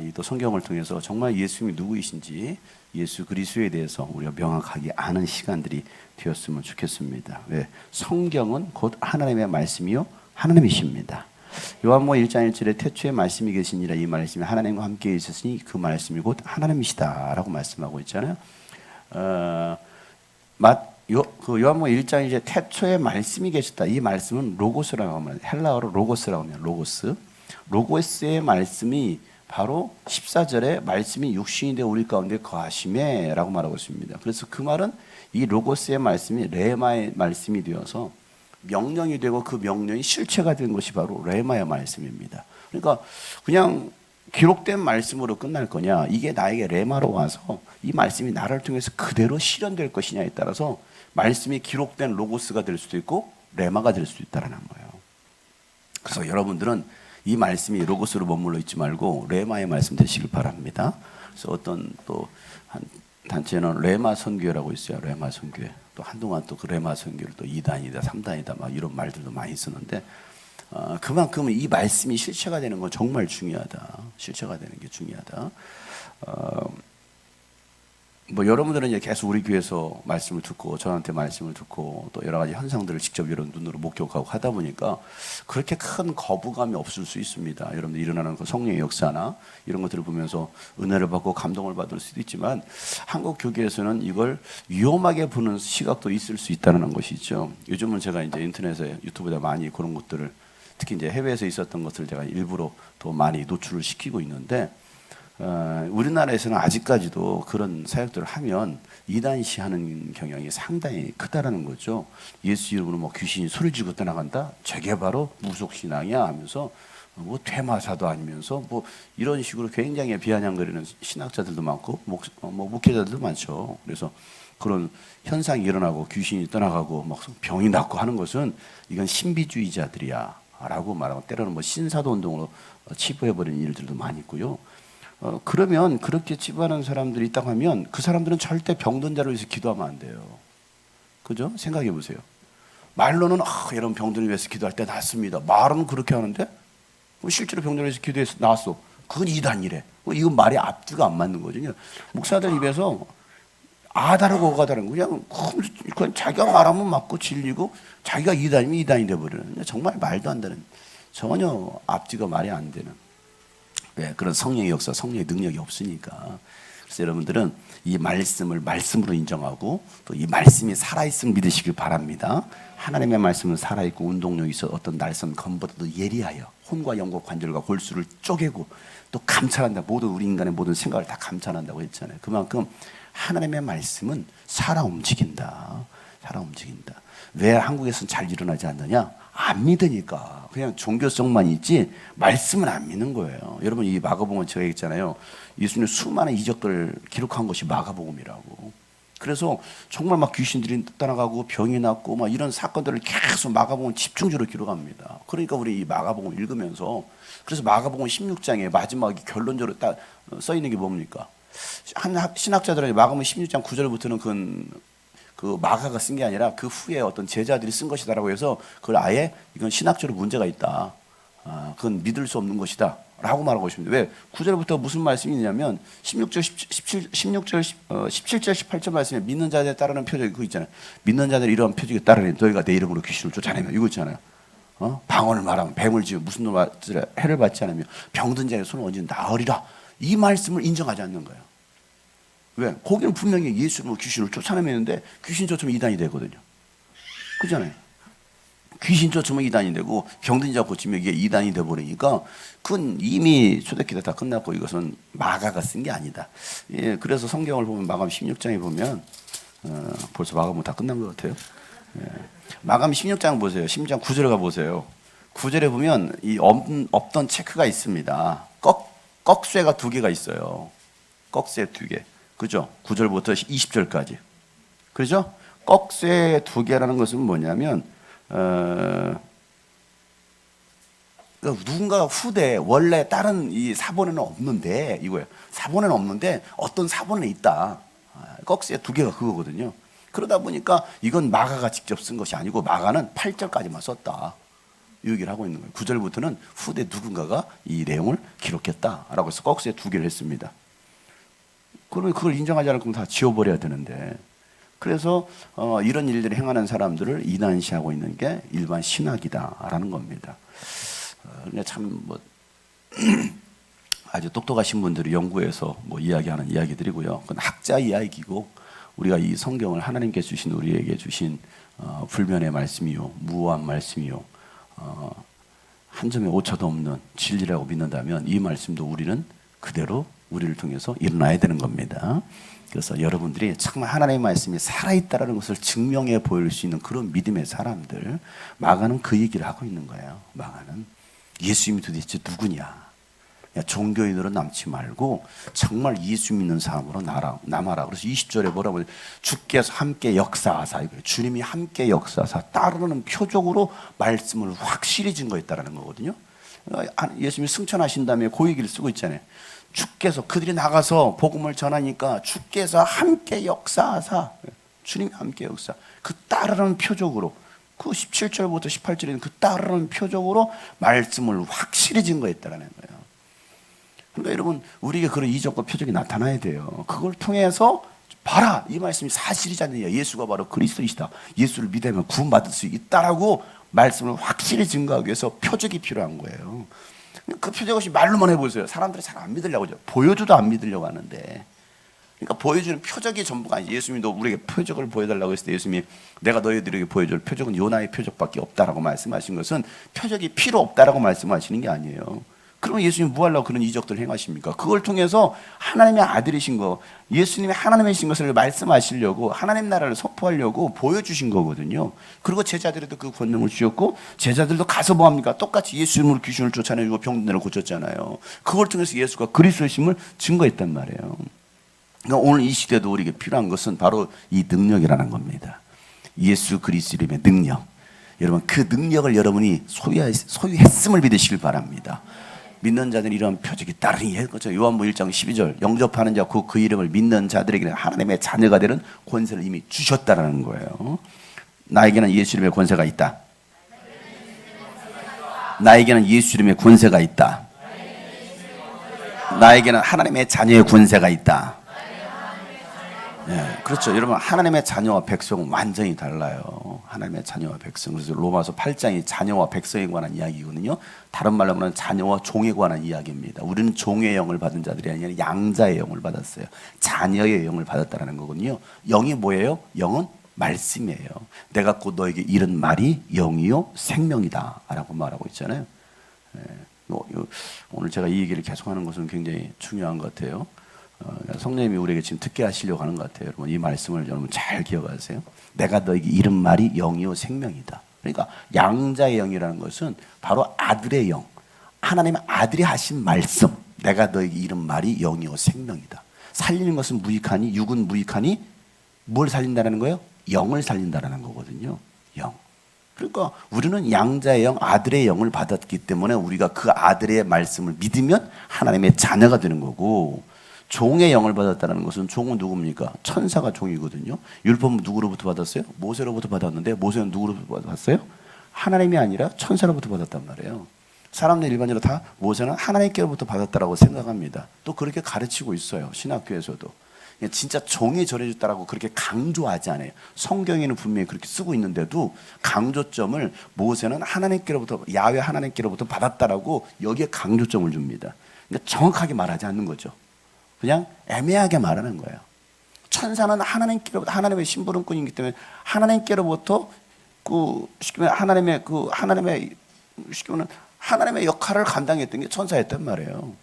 이 또 성경을 통해서 정말 예수님이 누구이신지 예수 그리스도에 대해서 우리가 명확하게 아는 시간들이 되었으면 좋겠습니다. 왜? 성경은 곧 하나님의 말씀이요 하나님이십니다. 요한복음 1장 1절에 태초에 말씀이 계시니라, 이 말씀이 하나님과 함께 있으시니 그 말씀이 곧 하나님이시다라고 말씀하고 있잖아요. 요한복음 1장 이제 태초에 말씀이 계셨다. 이 말씀은 로고스라고 합니다. 헬라어로 로고스라고 합니다. 로고스. 로고스의 말씀이 바로 14절에 말씀이 육신이 되어 우리 가운데 거하심에 라고 말하고 있습니다. 그래서 그 말은 이 로고스의 말씀이 레마의 말씀이 되어서 명령이 되고 그 명령이 실체가 된 것이 바로 레마의 말씀입니다. 그러니까 그냥 기록된 말씀으로 끝날 거냐, 이게 나에게 레마로 와서 이 말씀이 나를 통해서 그대로 실현될 것이냐에 따라서 말씀이 기록된 로고스가 될 수도 있고 레마가 될 수도 있다는 거예요. 그래서 여러분들은 이 말씀이 로고스로 머물러 있지 말고 레마의 말씀 되시길 바랍니다. 그래서 어떤 또 한 단체는 레마 선교회라고 있어요. 레마 선교회. 또 한동안 또 그 레마 선교를 또 2단이다, 3단이다 막 이런 말들도 많이 쓰는데, 그만큼 이 말씀이 실체가 되는 건 정말 중요하다. 실체가 되는 게 중요하다. 뭐 여러분들은 이제 계속 우리 교회에서 말씀을 듣고 저한테 말씀을 듣고 또 여러 가지 현상들을 직접 이런 눈으로 목격하고 하다 보니까 그렇게 큰 거부감이 없을 수 있습니다. 여러분들 일어나는 그 성령의 역사나 이런 것들을 보면서 은혜를 받고 감동을 받을 수도 있지만 한국 교계에서는 이걸 위험하게 보는 시각도 있을 수 있다는 것이죠. 요즘은 제가 이제 인터넷에 유튜브에 많이 그런 것들을, 특히 이제 해외에서 있었던 것을 제가 일부러 더 많이 노출을 시키고 있는데, 우리나라에서는 아직까지도 그런 사역들을 하면 이단시하는 경향이 상당히 크다라는 거죠. 예수 이름으로 뭐 귀신이 소리 지르고 떠나간다? 저게 바로 무속신앙이야 하면서 뭐 퇴마사도 아니면서 뭐 이런 식으로 굉장히 비아냥거리는 신학자들도 많고 목회자들도 많죠. 그래서 그런 현상이 일어나고 귀신이 떠나가고 막 병이 낫고 하는 것은 이건 신비주의자들이야 라고 말하고, 때로는 뭐 신사도 운동으로 치부해버리는 일들도 많이 있고요. 그러면 그렇게 치부하는 사람들이 있다고 하면 그 사람들은 절대 병든 자를 위해서 기도하면 안 돼요. 그죠? 생각해 보세요. 말로는 이런 병들을 위해서 기도할 때 낫습니다. 말은 그렇게 하는데 실제로 병들을 위해서 기도해서 나았어. 그건 이단이래. 이건 말이 앞뒤가 안 맞는 거죠. 목사들 입에서 아 다르고 오가 다른 거, 그냥 자기가 말하면 맞고 진리고 자기가 이단이면 이단이 돼버리는, 정말 말도 안 되는, 전혀 앞뒤가 말이 안 되는, 네, 그런 성령의 역사, 성령의 능력이 없으니까. 그래서 여러분들은 이 말씀을 말씀으로 인정하고 또 이 말씀이 살아있음을 믿으시길 바랍니다. 하나님의 말씀은 살아있고 운동력이 있어 어떤 날선 검보다도 예리하여 혼과 영과 관절과 골수를 쪼개고 또 감찰한다. 모든 우리 인간의 모든 생각을 다 감찰한다고 했잖아요. 그만큼 하나님의 말씀은 살아 움직인다. 살아 움직인다. 왜 한국에서는 잘 일어나지 않느냐? 안 믿으니까. 그냥 종교성만 있지 말씀은 안 믿는 거예요. 여러분, 이 마가복음 제가 얘기했잖아요. 예수님 수많은 이적들을 기록한 것이 마가복음이라고. 그래서 정말 막 귀신들이 떠나가고 병이 낫고 막 이런 사건들을 계속 마가복음 집중적으로 기록합니다. 그러니까 우리 이 마가복음 읽으면서, 그래서 마가복음 16장에 마지막에 결론적으로 딱 써 있는 게 뭡니까? 한 신학자들은 마가복음 16장 9절부터는 그 마가가 쓴 게 아니라 그 후에 어떤 제자들이 쓴 것이다라고 해서 그걸 아예 이건 신학적으로 문제가 있다. 그건 믿을 수 없는 것이다. 라고 말하고 있습니다. 왜? 9절부터 무슨 말씀이 있냐면 17절, 18절 말씀에 믿는 자들에 따르는 표적이 그거 있잖아요. 믿는 자들 이러한 표적에 따르니 너희가 내 이름으로 귀신을 쫓아내면, 이거 있잖아요. 방언을 말하면, 뱀을 지으면 무슨 놈을 해를 받지 않으며 병든 자의 손을 얹은 나으리라. 이 말씀을 인정하지 않는 거예요. 왜? 거기는 분명히 예수로 귀신을 쫓아내는데 귀신 쫓으면 이단이 되거든요. 그잖아요. 귀신 쫓으면 이단이 되고 병든 자 고치면 이게 이단이 돼버리니까 그건 이미 초대기 때 다 끝났고 이것은 마가가 쓴 게 아니다. 예, 그래서 성경을 보면 마가음 16장에 보면 벌써 마가복음 다 끝난 것 같아요. 예. 마가음 16장 보세요. 16장 9절에 가보세요. 9절에 보면 이 없던 체크가 있습니다. 꺽쇠가 2개가 있어요. 꺽쇠 2개. 그죠? 9절부터 20절까지. 그죠? 꺽쇠 2개라는 것은 뭐냐면, 누군가 후대, 원래 다른 이 사본에는 없는데, 이거예요. 사본에는 없는데, 어떤 사본에 있다. 꺽쇠 2개가 그거거든요. 그러다 보니까 이건 마가가 직접 쓴 것이 아니고, 마가는 8절까지만 썼다. 이 얘기를 하고 있는 거예요. 9절부터는 후대 누군가가 이 내용을 기록했다라고 해서 꺽쇠 2개를 했습니다. 그러면 그걸 인정하지 않을 거면 다 지워버려야 되는데, 그래서 이런 일들을 행하는 사람들을 이난시하고 있는 게 일반 신학이다라는 겁니다. 그러니까 참 아주 똑똑하신 분들이 연구해서 이야기하는 이야기들이고요. 그건 학자 이야기고, 우리가 이 성경을 하나님께서 주신, 우리에게 주신 불변의 말씀이요, 무한 말씀이요, 한 점의 오차도 없는 진리라고 믿는다면 이 말씀도 우리는 그대로 우리를 통해서 일어나야 되는 겁니다. 그래서 여러분들이 정말 하나님의 말씀이 살아있다는 것을 증명해 보일 수 있는 그런 믿음의 사람들, 마가는 그 얘기를 하고 있는 거예요. 마가는 예수님이 도대체 누구냐, 종교인으로 남지 말고 정말 예수 믿는 사람으로 남아라. 그래서 20절에 뭐라고 해요? 주께서 함께 역사하사, 주님이 함께 역사하사 따르는 표적으로 말씀을 확실히 증거했다라는 거거든요. 예수님이 승천하신 다음에 그 얘기를 쓰고 있잖아요. 주께서, 그들이 나가서 복음을 전하니까 주께서 함께 역사하사, 주님이 함께 역사, 그 따르는 표적으로, 그 17절부터 18절에는 그 따르는 표적으로 말씀을 확실히 증거했다라는 거예요. 그러니까 여러분, 우리에게 그런 이적과 표적이 나타나야 돼요. 그걸 통해서 봐라, 이 말씀이 사실이지 않느냐, 예수가 바로 그리스도이시다, 예수를 믿으면 구원받을 수 있다라고 말씀을 확실히 증거하기 위해서 표적이 필요한 거예요. 그 표적 없이 말로만 해보세요. 사람들이 잘 안 믿으려고 하죠. 보여줘도 안 믿으려고 하는데, 그러니까 보여주는 표적이 전부가 아니지. 예수님도 우리에게 표적을 보여달라고 했을 때 예수님이 내가 너희들에게 보여줄 표적은 요나의 표적밖에 없다라고 말씀하신 것은 표적이 필요 없다라고 말씀하시는 게 아니에요. 그러면 예수님이 뭐 하려고 그런 이적들을 행하십니까? 그걸 통해서 하나님의 아들이신 거, 예수님이 하나님이신 것을 말씀하시려고, 하나님 나라를 선포하려고 보여주신 거거든요. 그리고 제자들에도 그 권능을 주셨고, 제자들도 가서 뭐 합니까? 똑같이 예수 이름으로 귀신을 쫓아내고 병든을 고쳤잖아요. 그걸 통해서 예수가 그리스도이심을 증거했단 말이에요. 그러니까 오늘 이 시대도 우리에게 필요한 것은 바로 이 능력이라는 겁니다. 예수 그리스도 이름의 능력. 여러분, 그 능력을 여러분이 소유했음을 믿으시길 바랍니다. 믿는 자들이 이런 표적이 따르니 해거죠. 요한복음 1장 12절, 영접하는 자 곧 그 이름을 믿는 자들에게는 하나님의 자녀가 되는 권세를 이미 주셨다라는 거예요. 나에게는 예수 이름의 권세가 있다. 나에게는 예수 이름의 권세가 있다. 나에게는 하나님의 자녀의 권세가 있다. 네, 그렇죠. 여러분, 하나님의 자녀와 백성은 완전히 달라요. 하나님의 자녀와 백성. 그래서 로마서 8장이 자녀와 백성에 관한 이야기거든요. 다른 말로 하면 자녀와 종에 관한 이야기입니다. 우리는 종의 영을 받은 자들이 아니라 양자의 영을 받았어요. 자녀의 영을 받았다는 거거든요. 영이 뭐예요? 영은 말씀이에요. 내가 곧 너에게 이른 말이 영이요 생명이다 라고 말하고 있잖아요. 네, 오늘 제가 이 얘기를 계속하는 것은 굉장히 중요한 것 같아요. 성령님이 우리에게 지금 듣게 하시려고 하는 것 같아요. 여러분, 이 말씀을 여러분 잘 기억하세요. 내가 너에게 이른 말이 영이요 생명이다. 그러니까 양자의 영이라는 것은 바로 아들의 영, 하나님의 아들이 하신 말씀, 내가 너에게 이른 말이 영이요 생명이다. 살리는 것은 무익하니, 육은 무익하니, 뭘 살린다는 거예요? 영을 살린다는 거거든요. 영. 그러니까 우리는 양자의 영, 아들의 영을 받았기 때문에 우리가 그 아들의 말씀을 믿으면 하나님의 자녀가 되는 거고, 종의 영을 받았다는 것은, 종은 누굽니까? 천사가 종이거든요. 율법은 누구로부터 받았어요? 모세로부터 받았는데, 모세는 누구로부터 받았어요? 하나님이 아니라 천사로부터 받았단 말이에요. 사람들 일반적으로 다 모세는 하나님께로부터 받았다라고 생각합니다. 또 그렇게 가르치고 있어요. 신학교에서도. 진짜 종이 전해줬다라고 그렇게 강조하지 않아요. 성경에는 분명히 그렇게 쓰고 있는데도 강조점을 모세는 하나님께로부터, 야훼 하나님께로부터 받았다라고 여기에 강조점을 줍니다. 그러니까 정확하게 말하지 않는 거죠. 그냥 애매하게 말하는 거예요. 천사는 하나님께로부터, 하나님의 심부름꾼이기 때문에 하나님께로부터 시키면 하나님의 역할을 감당했던 게 천사였단 말이에요.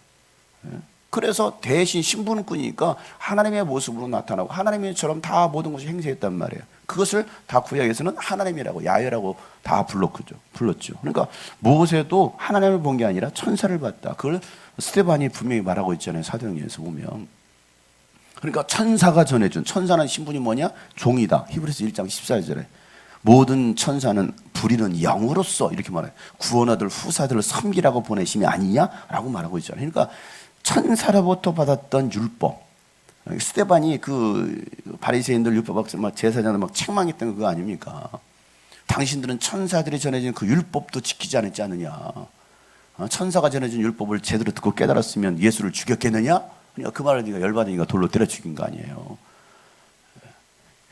그래서 대신 심부름꾼이니까 하나님의 모습으로 나타나고 하나님처럼 다 모든 것을 행세했단 말이에요. 그것을 다 구약에서는 하나님이라고, 야훼라고 다 불렀죠. 그러니까 모세도 하나님을 본 게 아니라 천사를 봤다. 그걸 스데반이 분명히 말하고 있잖아요. 사도행전에서 보면. 그러니까 천사가 전해준, 천사는 신분이 뭐냐? 종이다. 히브리서 1장 14절에 모든 천사는 부리는 영으로서, 이렇게 말해요. 구원 얻을 후사들을 섬기라고 보내심이 아니냐라고 말하고 있잖아요. 그러니까 천사로부터 받았던 율법, 스데반이 그 바리새인들 율법 박사 막 제사장들 막 책망했던 거 그거 아닙니까? 당신들은 천사들이 전해진 그 율법도 지키지 않지 않느냐. 천사가 전해진 율법을 제대로 듣고 깨달았으면 예수를 죽였겠느냐? 그러니까 그 말을 네가 열받으니까 돌로 때려 죽인 거 아니에요.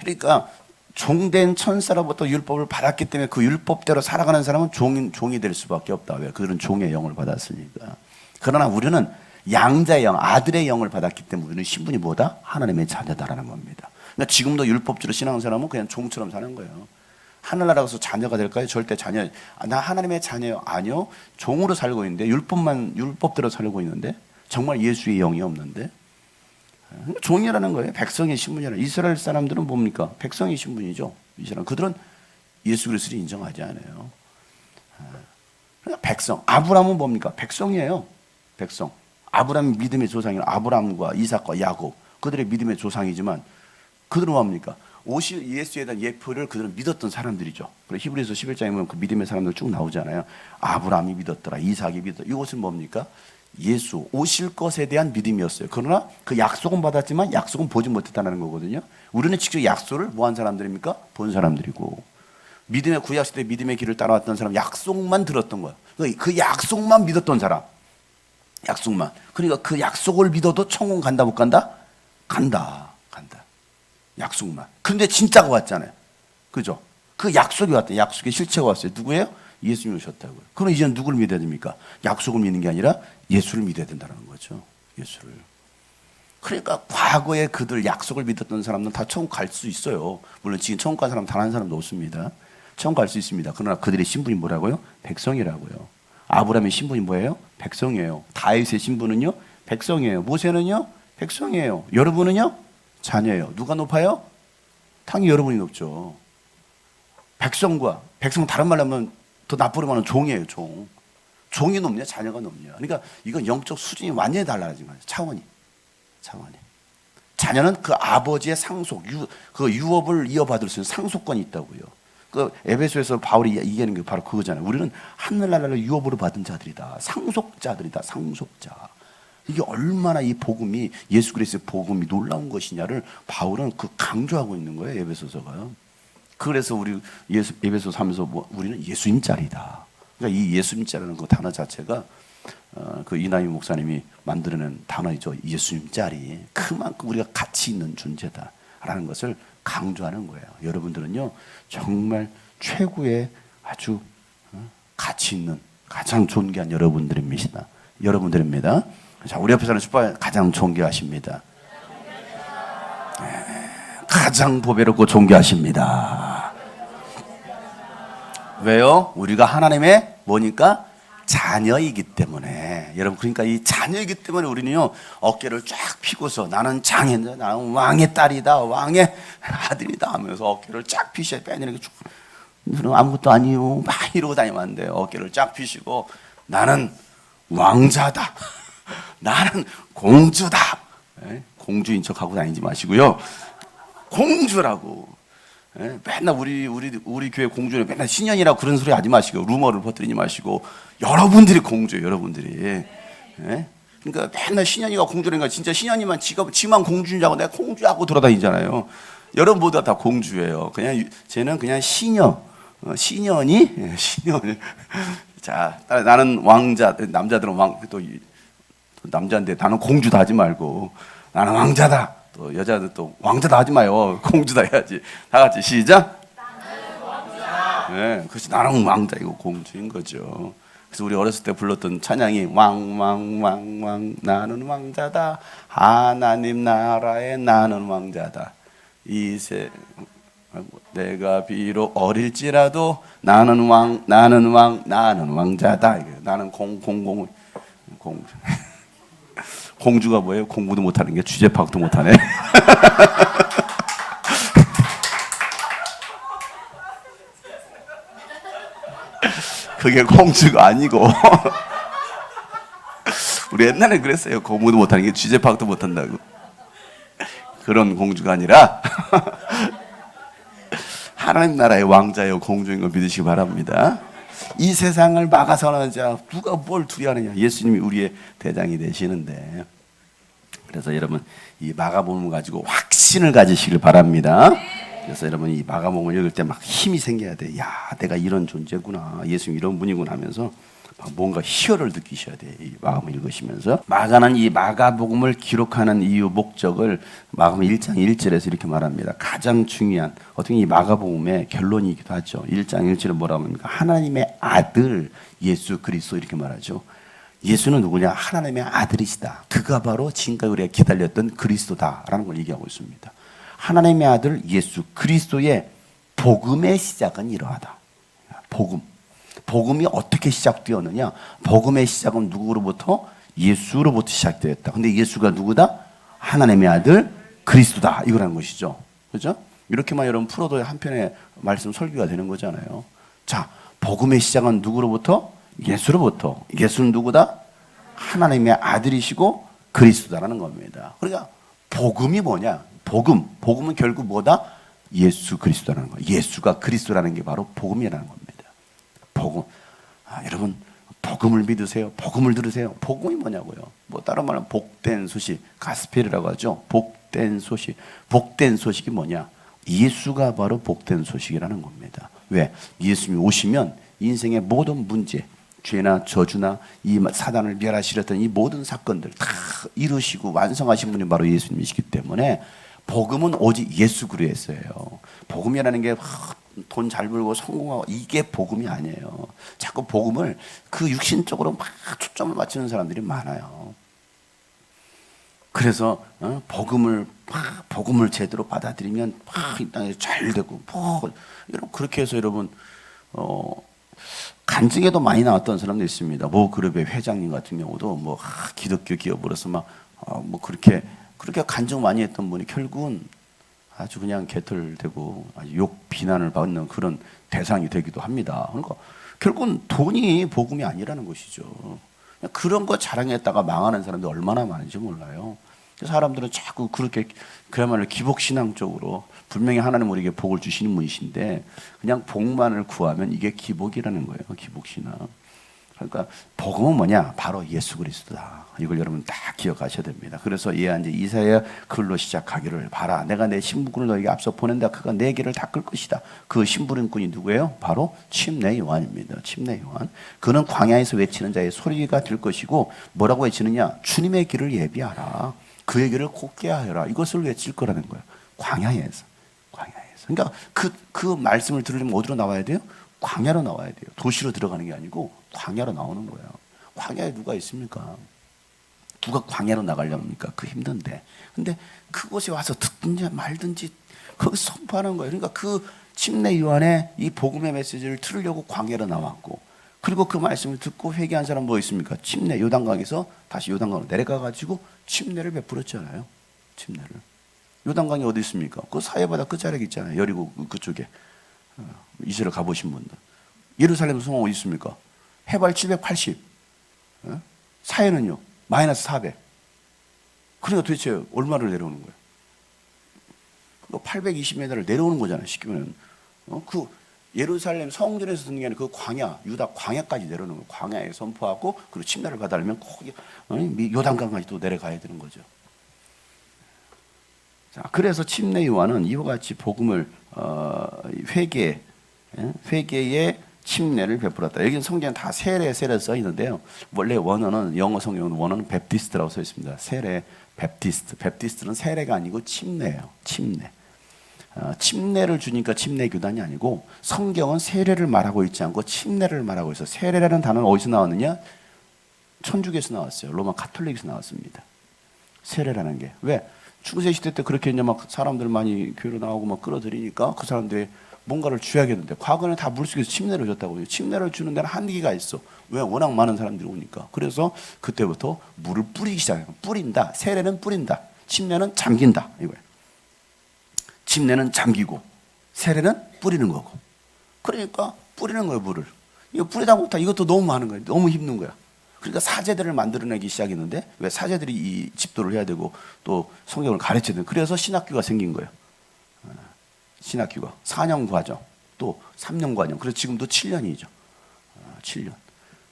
그러니까 종된 천사로부터 율법을 받았기 때문에 그 율법대로 살아가는 사람은 종이 될 수밖에 없다. 왜? 그들은 종의 영을 받았으니까. 그러나 우리는 양자의 영, 아들의 영을 받았기 때문에 우리는 신분이 뭐다? 하나님의 자녀다라는 겁니다. 그러니까 지금도 율법주로 신앙하는 사람은 그냥 종처럼 사는 거예요. 하늘나라 가서 자녀가 될까요? 절대 자녀. 나 하나님의 자녀요. 아니요. 종으로 살고 있는데 율법대로 살고 있는데 정말 예수의 영이 없는데 종이라는 거예요. 백성의 신분이라. 이스라엘 사람들은 뭡니까? 백성의 신분이죠. 이스라엘 그들은 예수 그리스도를 인정하지 않아요. 그러니까 백성. 아브라함은 뭡니까? 백성이에요. 백성. 아브라함이 믿음의 조상이라. 아브라함과 이삭과 야곱 그들의 믿음의 조상이지만 그들은 뭡니까? 오실 예수에 대한 예표를 그들은 믿었던 사람들이죠. 그래서 히브리서 11장에 보면 그 믿음의 사람들 쭉 나오잖아요. 아브라함이 믿었더라. 이삭이 믿었더라. 이것은 뭡니까? 예수 오실 것에 대한 믿음이었어요. 그러나 그 약속은 받았지만 약속은 보지 못했다는 거거든요. 우리는 직접 약속을 뭐 한 사람들입니까? 본 사람들이고 믿음의 구약시대 믿음의 길을 따라왔던 사람 약속만 들었던 거예요. 그 약속만 믿었던 사람 약속만. 그러니까 그 약속을 믿어도 천국 간다 못 간다? 간다. 약속만. 근데 진짜가 왔잖아요. 그죠? 그 약속이 왔다. 약속의 실체가 왔어요. 누구예요? 예수님이 오셨다고요. 그럼 이제는 누구를 믿어야 됩니까? 약속을 믿는 게 아니라 예수를 믿어야 된다는 거죠. 예수를. 그러니까 과거에 그들 약속을 믿었던 사람들은 다 천국 갈 수 있어요. 물론 지금 천국 간 사람 단 한 사람도 없습니다. 천국 갈 수 있습니다. 그러나 그들의 신분이 뭐라고요? 백성이라고요. 아브라함의 신분이 뭐예요? 백성이에요. 다윗의 신분은요? 백성이에요. 모세는요? 백성이에요. 여러분은요? 자녀예요. 누가 높아요? 당연히 여러분이 높죠. 백성 다른 말로 하면 더 나쁘게 말하면 종이에요. 종이 높냐 자녀가 높냐. 그러니까 이건 영적 수준이 완전히 달라진 거예요. 차원이. 자녀는 그 아버지의 상속, 그 유업을 이어받을 수 있는 상속권이 있다고요. 그 에베소에서 바울이 얘기하는 게 바로 그거잖아요. 우리는 하늘나라를 유업으로 받은 자들이다. 상속자들이다. 상속자. 이게 얼마나 이 복음이 예수 그리스도의 복음이 놀라운 것이냐를 바울은 그 강조하고 있는 거예요. 에베소서가. 그래서 우리 에베소서 하면서 우리는 예수님자리다. 그러니까 이 예수님자라는 그 단어 자체가 그 이나희 목사님이 만들어낸 단어이죠. 예수님자리. 그만큼 우리가 가치 있는 존재다라는 것을 강조하는 거예요. 여러분들은요 정말 최고의 아주 가치 있는 가장 존귀한 여러분들입니다. 자, 우리 옆에 사는 슈퍼 가장 존귀하십니다. 가장 보배롭고 존귀하십니다. 왜요? 우리가 하나님의 뭐니까? 자녀이기 때문에. 여러분, 그러니까 이 자녀이기 때문에 우리는요, 어깨를 쫙 펴고서 나는 장인이다, 나는 왕의 딸이다, 왕의 아들이다 하면서 어깨를 쫙 펴셔야 빼내는 게 아무것도 아니요. 막 이러고 다니면 안 돼요. 어깨를 쫙 펴시고 나는 왕자다. 나는 공주다. 공주인 척 하고 다니지 마시고요. 공주라고. 맨날 우리 교회 공주는 맨날 신년이라고 그런 소리 하지 마시고 루머를 퍼뜨리지 마시고 여러분들이 공주예요. 여러분들이. 그러니까 맨날 신년이가 공주라니까 진짜 신년이만 지만 공주인 줄 알고 내가 공주하고 돌아다니잖아요. 여러분 모두 다 공주예요. 그냥 쟤는 그냥 신년이. 자, 나는 왕자. 남자들은 또 남자인데 나는 공주다 하지 말고 나는 왕자다. 또 여자들 또 왕자다 하지 마요. 공주다 해야지. 다 같이 시작. 나는 왕자. 네, 그래서 나는 왕자이고 공주인 거죠. 그래서 우리 어렸을 때 불렀던 찬양이 왕왕왕왕 나는 왕자다. 하나님 나라에 나는 왕자다. 내가 비록 어릴지라도 나는 왕자다. 나는 공주가 뭐예요? 공부도 못하는 게 주제 파악도 못하네. 그게 공주가 아니고 우리 옛날에 그랬어요. 공부도 못하는 게 주제 파악도 못한다고. 그런 공주가 아니라 하나님 나라의 왕자요 공주인 걸 믿으시기 바랍니다. 이 세상을 막아서는 자 누가 뭘 두려워하느냐. 예수님이 우리의 대장이 되시는데. 그래서 여러분 이 마가복음을 가지고 확신을 가지시길 바랍니다. 그래서 여러분 이 마가복음을 읽을 때 막 힘이 생겨야 돼. 야, 내가 이런 존재구나. 예수님 이런 분이구나 하면서 뭔가 희열을 느끼셔야 돼. 이 마가복음 읽으시면서. 마가는 이 마가복음을 기록하는 이유 목적을 마가복음 1장 1절에서 이렇게 말합니다. 가장 중요한 어떻게 이 마가복음의 결론이기도 하죠. 1장 1절에 뭐라고 합니까? 하나님의 아들 예수 그리스도 이렇게 말하죠. 예수는 누구냐? 하나님의 아들이시다. 그가 바로 지금까지 우리가 기다렸던 그리스도다라는 걸 얘기하고 있습니다. 하나님의 아들 예수 그리스도의 복음의 시작은 이러하다. 복음이 어떻게 시작되었느냐? 복음의 시작은 누구로부터? 예수로부터 시작되었다. 근데 예수가 누구다? 하나님의 아들 그리스도다. 이거라는 것이죠. 그죠? 이렇게만 여러분 풀어도 한 편의 말씀 설교가 되는 거잖아요. 자, 복음의 시작은 누구로부터? 예수로부터. 예수는 누구다? 하나님의 아들이시고 그리스도다라는 겁니다. 그러니까 복음이 뭐냐? 복음은 결국 뭐다? 예수 그리스도라는 거예요. 예수가 그리스도라는 게 바로 복음이라는 겁니다. 복음. 여러분 복음을 믿으세요. 복음을 들으세요. 복음이 뭐냐고요? 뭐 다른 말은 복된 소식, 가스펠이라고 하죠. 복된 소식. 복된 소식이 뭐냐? 예수가 바로 복된 소식이라는 겁니다. 왜? 예수님이 오시면 인생의 모든 문제, 죄나 저주나 이 사단을 멸하시렸던 이 모든 사건들 다 이루시고 완성하신 분이 바로 예수님이시기 때문에 복음은 오직 예수 그리스도예요. 복음이라는 게 돈 잘 벌고 성공하고 이게 복음이 아니에요. 자꾸 복음을 그 육신적으로 막 초점을 맞추는 사람들이 많아요. 그래서 복음을 제대로 받아들이면 이 땅에 잘 되고 여러분 그렇게 해서 여러분 간증에도 많이 나왔던 사람도 있습니다. 모 그룹의 회장님 같은 경우도 뭐 기독교 기업으로서 막 뭐 그렇게 간증 많이 했던 분이 결국은 아주 그냥 개털되고 아주 욕 비난을 받는 그런 대상이 되기도 합니다. 그러니까 결국은 돈이 복음이 아니라는 것이죠. 그런 거 자랑했다가 망하는 사람들이 얼마나 많은지 몰라요. 사람들은 자꾸 그렇게 그야말로 기복신앙적으로 분명히 하나님 우리에게 복을 주시는 분이신데 그냥 복만을 구하면 이게 기복이라는 거예요. 기복신앙. 그러니까 복음은 뭐냐? 바로 예수 그리스도다. 이걸 여러분 다 기억하셔야 됩니다. 그래서 이제 이사야 글로 시작하기를 봐라. 내가 내 신부꾼을 너에게 앞서 보낸다. 그가 내 길을 닦을 것이다. 그 신부꾼이 누구예요? 바로 침례 요한입니다. 침례 요한. 그는 광야에서 외치는 자의 소리가 될 것이고 뭐라고 외치느냐? 주님의 길을 예비하라. 그의 길을 곧게 하여라. 이것을 외칠 거라는 거예요. 광야에서. 그러니까 그 말씀을 들으려면 어디로 나와야 돼요? 광야로 나와야 돼요. 도시로 들어가는 게 아니고 광야로 나오는 거예요. 광야에 누가 있습니까? 누가 광야로 나가려합니까? 그 힘든데. 근데 그곳에 와서 듣든지 말든지 거기 선포하는 거예요. 그러니까 그 침례 요한의 이 복음의 메시지를 들으려고 광야로 나왔고 그리고 그 말씀을 듣고 회개한 사람 뭐 있습니까? 침례 요단강에서 다시 요단강으로 내려가가지고 침례를 베풀었잖아요. 침례를. 요단강이 어디 있습니까? 그 사해바다 끝자락에 있잖아요. 여리고 그쪽에. 이스라엘 가보신 분들. 예루살렘 성은 어디 있습니까? 해발 780. 사해는요? 마이너스 400. 그러니까 도대체 얼마를 내려오는 거예요? 820m를 내려오는 거잖아요. 쉽게 말하면. 그 예루살렘 성전에서 듣는 게 아니라 그 광야, 유다 광야까지 내려오는 거예요. 광야에 선포하고 그리고 침례를 받으려면 거기 요단강까지 또 내려가야 되는 거죠. 자, 그래서 침례 요한은 이와 같이 복음을 회개의 침례를 베풀었다. 여기는 성경에 다 세례 써 있는데요. 원래 원어는 영어 성경은 원어는 베프티스트라고 써 있습니다. 세례, 베프티스트. 베프티스트는 세례가 아니고 침례예요. 침례. 침례를 주니까 침례 교단이 아니고 성경은 세례를 말하고 있지 않고 침례를 말하고 있어요. 세례라는 단어는 어디서 나왔느냐? 천주교에서 나왔어요. 로마 가톨릭에서 나왔습니다. 세례라는 게. 왜? 중세 시대 때 그렇게 이제 막 사람들 많이 교회로 나오고 막 끌어들이니까 그 사람들이 뭔가를 줘야겠는데 과거는 다 물속에서 침례를 줬다고요. 침례를 주는 데는 한계가 있어. 왜? 워낙 많은 사람들이 오니까. 그래서 그때부터 물을 뿌리기 시작해요. 뿌린다. 세례는 뿌린다. 침례는 잠긴다. 이거예요. 침례는 잠기고 세례는 뿌리는 거고. 그러니까 뿌리는 거예요, 물을. 이거 뿌리다 못하 이것도 너무 많은 거예요. 너무 힘든 거야. 그러니까 사제들을 만들어내기 시작했는데 왜 사제들이 이 집도를 해야 되고 또 성경을 가르쳐야 되고 그래서 신학교가 생긴 거예요. 신학교가 4년 과정 또 3년 과정 그래서 지금도 7년이죠. 7년.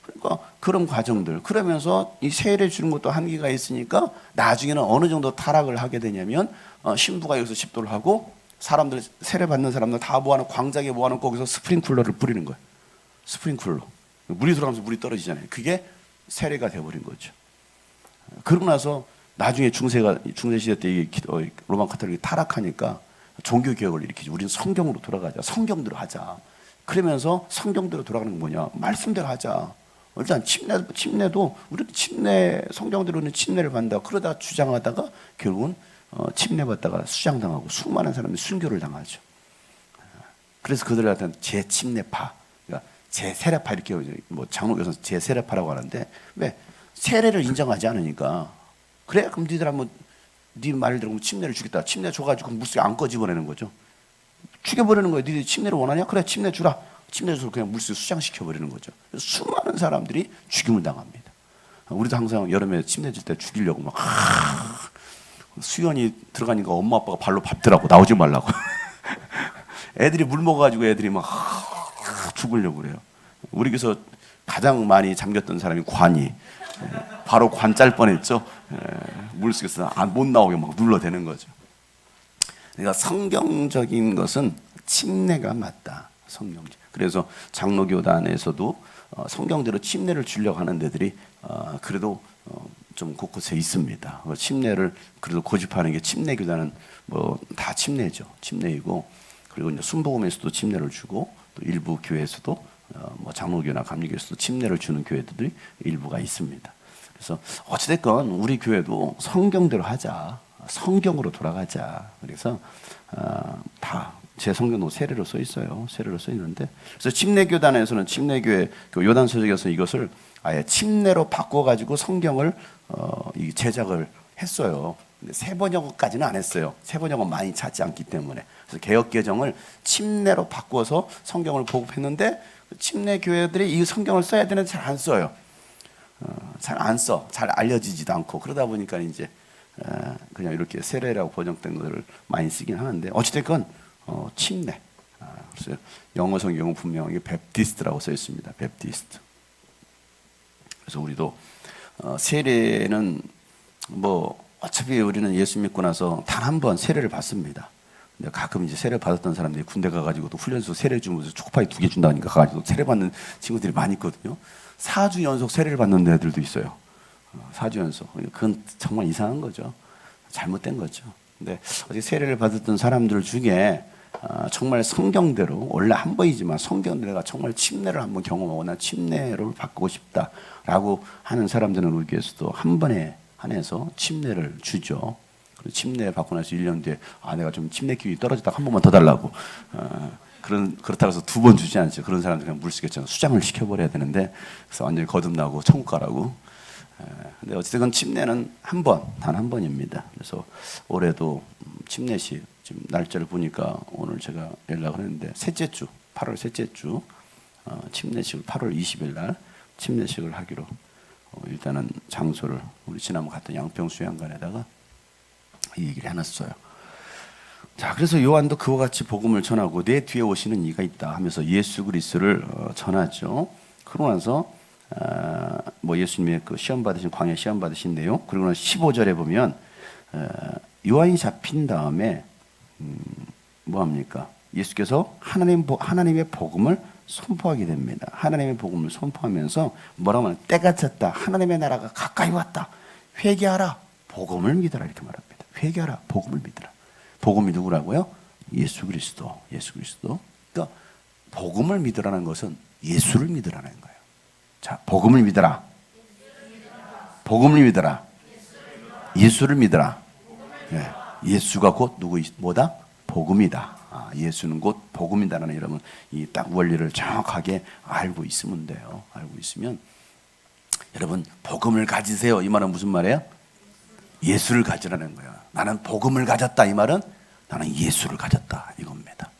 그러니까 그런 과정들 그러면서 이 세례 주는 것도 한계가 있으니까 나중에는 어느 정도 타락을 하게 되냐면 신부가 여기서 집도를 하고 사람들 세례 받는 사람들 다 모아놓고 광장에 모아놓고 거기서 스프링쿨러를 뿌리는 거예요. 스프링쿨러. 물이 들어가면서 물이 떨어지잖아요. 그게 세례가 돼버린 거죠. 그러고 나서 나중에 중세 시대 때 로마 카톨릭이 타락하니까 종교 개혁을 일으키죠. 우리는 성경으로 돌아가자. 성경대로 하자. 그러면서 성경대로 돌아가는 게 뭐냐? 말씀대로 하자. 일단 침례도 우리는 성경대로는 침례를 받는다. 그러다 주장하다가 결국은 침례 받다가 수장당하고 수많은 사람이 순교를 당하죠. 그래서 그들한테는 제침례파, 그러니까 제세례파 이렇게 뭐 장로교에서 제세례파라고 하는데 왜 세례를 인정하지 않으니까 그래 그럼 니들 한번 네 말을 들으면 침례를 주겠다. 침례 줘가지고 물속에 안고 집어내는 거죠. 죽여버리는 거예요. 니들 침례를 원하냐? 그래 침례 주라. 침례 줘서 그냥 물속에 수장시켜버리는 거죠. 수많은 사람들이 죽임을 당합니다. 우리도 항상 여름에 침례 줄 때 죽이려고 막 수연이 들어가니까 엄마 아빠가 발로 밟더라고. 나오지 말라고. 애들이 물 먹어가지고 애들이 막 죽으려고 그래요. 우리 교회에서 가장 많이 잠겼던 사람이 관이 바로 관 짤 뻔했죠. 물속에서 못 나오게 막 눌러대는 거죠. 그러니까 성경적인 것은 침례가 맞다. 성경적. 그래서 장로교단에서도 성경대로 침례를 주려고 하는 데들이 그래도 좀 곳곳에 있습니다. 침례를 그래도 고집하는 게 침례교단은 뭐 다 침례죠. 침례이고 그리고 이제 순복음에서도 침례를 주고 또 일부 교회에서도 뭐 장로교나 감리교에서도 침례를 주는 교회들이 일부가 있습니다. 그래서 어찌됐건 우리 교회도 성경대로 하자. 성경으로 돌아가자. 그래서 다 제 성경도 세례로 써 있어요. 세례로 써 있는데 그래서 침례교단에서는 침례교회 그 요단서적에서 이것을 아예 침례로 바꿔가지고 성경을 제작을 했어요. 근데 세번역까지는 안 했어요. 세번역은 많이 찾지 않기 때문에. 그래서 개역개정을 침례로 바꿔서 성경을 보급했는데 침례 교회들이 이 성경을 써야 되는데 잘 안 써요. 잘 안 써. 잘 알려지지도 않고 그러다 보니까 이제 그냥 이렇게 세례라고 번역된 것을 많이 쓰긴 하는데 어찌됐건 침례. 그래서 영어 성경은 분명히 베프티스트라고 써 있습니다. 베프티스트. 그래서 우리도 세례는 뭐 어차피 우리는 예수 믿고 나서 단 한 번 세례를 받습니다. 근데 가끔 이제 세례 받았던 사람들이 군대 가가지고 또 훈련소 세례 주면서 초코파이 2개 준다니까 가가지고 세례 받는 친구들이 많이 있거든요. 4주 연속 세례를 받는 애들도 있어요. 4주 연속. 그건 정말 이상한 거죠. 잘못된 거죠. 근데 어제 세례를 받았던 사람들 중에 정말 성경대로 원래 한 번이지만 성경대로 내가 정말 침례를 한번 경험하고 나 침례를 받고 싶다라고 하는 사람들은 우리 교회에서도 한 번에 한해서 침례를 주죠. 그리고 침례 받고 나서 1년 뒤에 내가 좀 침례 기운이 떨어졌다 한 번만 더 달라고 그렇다고 해서 2번 주지 않죠. 그런 사람들 그냥 물속에 수장을 시켜버려야 되는데 그래서 완전히 거듭나고 천국 가라고. 근데 어쨌든 침례는 한 번, 단 한 번입니다. 그래서 올해도 침례식 지금 날짜를 보니까 오늘 제가 연락을 했는데 셋째 주, 8월 셋째 주 침례식을 8월 20일 날 침례식을 하기로 일단은 장소를 우리 지난번 갔던 양평수양관에다가 이 얘기를 해놨어요. 자, 그래서 요한도 그와 같이 복음을 전하고 내 뒤에 오시는 이가 있다 하면서 예수 그리스도를 전하죠. 그러고 나서 뭐 예수님의 그 시험 받으신 광야 시험 받으신 내용 그리고 나서 15절에 보면 요한이 잡힌 다음에 뭐 합니까? 예수께서 하나님의 복음을 선포하게 됩니다. 하나님의 복음을 선포하면서 뭐라고 하면 때가 찼다. 하나님의 나라가 가까이 왔다. 회개하라. 복음을 믿어라. 이렇게 말합니다. 회개하라. 복음을 믿어라. 복음이 누구라고요? 예수 그리스도. 예수 그리스도. 그러니까 복음을 믿으라는 것은 예수를 믿으라는 거예요. 자, 복음을 믿어라. 복음을 믿어라. 예수를 믿어라. 네. 예수가 곧 뭐다? 복음이다. 예수는 곧 복음이다라는 여러분 이 딱 원리를 정확하게 알고 있으면 돼요. 알고 있으면 여러분 복음을 가지세요. 이 말은 무슨 말이에요? 예수를 가지라는 거예요. 나는 복음을 가졌다. 이 말은 나는 예수를 가졌다. 이겁니다.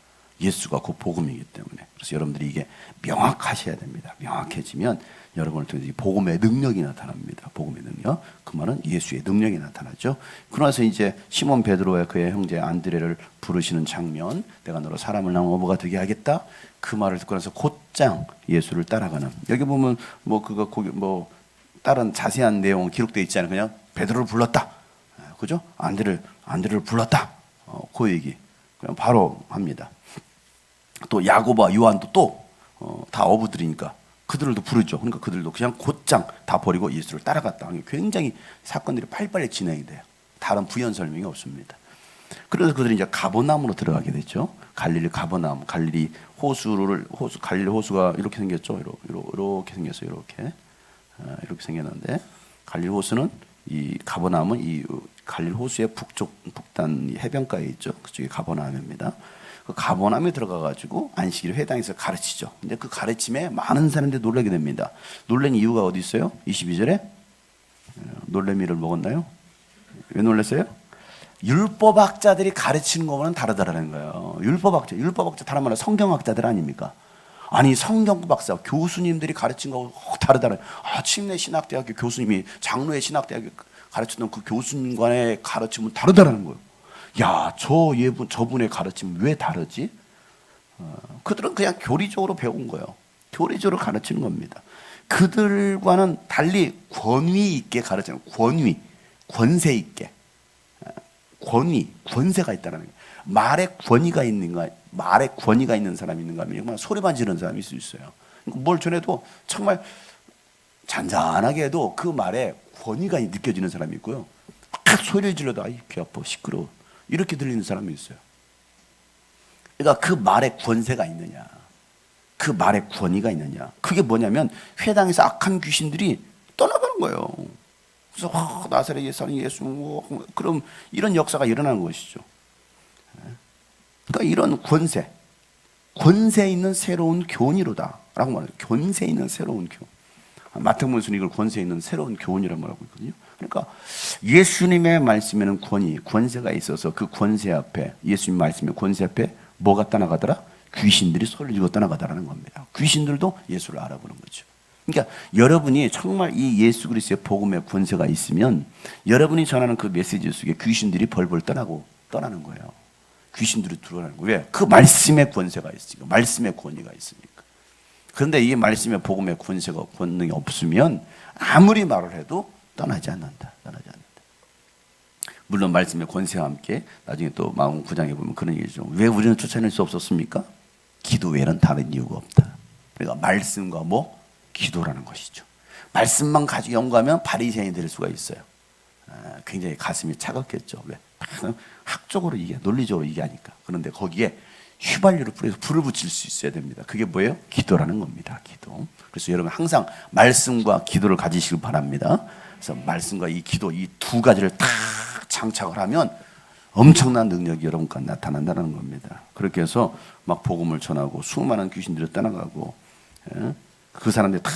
예수가 곧 복음이기 때문에 그래서 여러분들이 이게 명확하셔야 됩니다. 명확해지면 여러분을 통해서 이 복음의 능력이 나타납니다. 복음의 능력. 그 말은 예수의 능력이 나타나죠. 그러나서 이제 시몬 베드로와 그의 형제 안드레를 부르시는 장면, 내가 너로 사람을 낳은 어부가 되게 하겠다. 그 말을 듣고 나서 곧장 예수를 따라가는. 여기 보면 뭐 다른 자세한 내용 기록되어 있지 않아요. 그냥 베드로를 불렀다. 그죠? 안드레를 불렀다. 그 얘기. 그냥 바로 합니다. 또 야고보와 요한도 또 다 어부들이니까 그들도 부르죠. 그러니까 그들도 그냥 곧장 다 버리고 예수를 따라갔다. 굉장히 사건들이 빨리빨리 진행이 돼요. 다른 부연 설명이 없습니다. 그래서 그들이 이제 가버나움으로 들어가게 됐죠. 갈릴리 가버나움, 갈릴리 갈릴리 호수가 이렇게 생겼죠. 이렇게 생겼어요. 이렇게 생겼는데 갈릴리 호수는 이 가버나움은 이 갈릴리 호수의 북단 해변가에 있죠. 그쪽이 가버나움입니다. 그 가버나움에 들어가가지고 안식일을 회당에서 가르치죠. 근데 그 가르침에 많은 사람들이 놀라게 됩니다. 놀란 이유가 어디 있어요? 22절에 놀래미를 먹었나요? 왜 놀랐어요? 율법학자들이 가르치는 거와는 다르다라는 거예요. 율법학자 다른 말로 성경학자들 아닙니까? 아니 성경 박사 교수님들이 가르친 거하고 다르다는. 침례 신학대학교 교수님이 장로의 신학대학교 가르치던 그 교수님과의 가르침은 다르다라는 거예요. 야, 저분의 가르침 왜 다르지? 그들은 그냥 교리적으로 배운 거예요. 교리적으로 가르치는 겁니다. 그들과는 달리 권위 있게 가르치는 권세 있게. 권세가 있다는 거예요. 말에 권위가 있는 사람이 있는가 하면 소리만 지르는 사람이 있을 수 있어요. 뭘 전해도 정말 잔잔하게 해도 그 말에 권위가 느껴지는 사람이 있고요. 막 소리를 질러도 귀 아파 시끄러워 이렇게 들리는 사람이 있어요. 그러니까 그 말에 권세가 있느냐, 그 말에 권위가 있느냐, 그게 뭐냐면 회당에서 악한 귀신들이 떠나가는 거예요. 그래서 나사렛 예수는 예수, 그럼 이런 역사가 일어나는 것이죠. 그러니까 이런 권세 있는 새로운 교훈이로다라고 말해요. 권세 있는 새로운 교훈. 마태복음에서는 이걸 권세 있는 새로운 교훈이라고 말하고 있거든요. 그러니까 예수님의 말씀에는 권세가 있어서 그 권세 앞에, 예수님 말씀의 권세 앞에 뭐가 떠나가더라? 귀신들이 소리를 지르고 떠나가더라는 겁니다. 귀신들도 예수를 알아보는 거죠. 그러니까 여러분이 정말 이 예수 그리스도의 복음의 권세가 있으면 여러분이 전하는 그 메시지 속에 귀신들이 벌벌 떠나는 거예요. 귀신들이 들어가는 거예요. 왜? 그 말씀의 권세가 있으니까. 말씀의 권위가 있으니까. 그런데 이 말씀의 복음의 권능이 없으면 아무리 말을 해도 떠나지 않는다. 물론 말씀의 권세와 함께 나중에 또 마음 9장에 보면 그런 얘기죠. 왜 우리는 쫓아낼 수 없었습니까? 기도 외에는 다른 이유가 없다. 그러니까 말씀과 기도라는 것이죠. 말씀만 가지고 연구하면 바리새인이 될 수가 있어요. 굉장히 가슴이 차갑겠죠. 왜? 학적으로 논리적으로 얘기하니까. 그런데 거기에 휘발유를 뿌려서 불을 붙일 수 있어야 됩니다. 그게 뭐예요? 기도라는 겁니다. 기도. 그래서 여러분 항상 말씀과 기도를 가지시길 바랍니다. 그래서 말씀과 이 기도 이 두 가지를 딱 장착을 하면 엄청난 능력이 여러분과 나타난다는 겁니다. 그렇게 해서 막 복음을 전하고 수많은 귀신들이 떠나가고 그 사람들이 다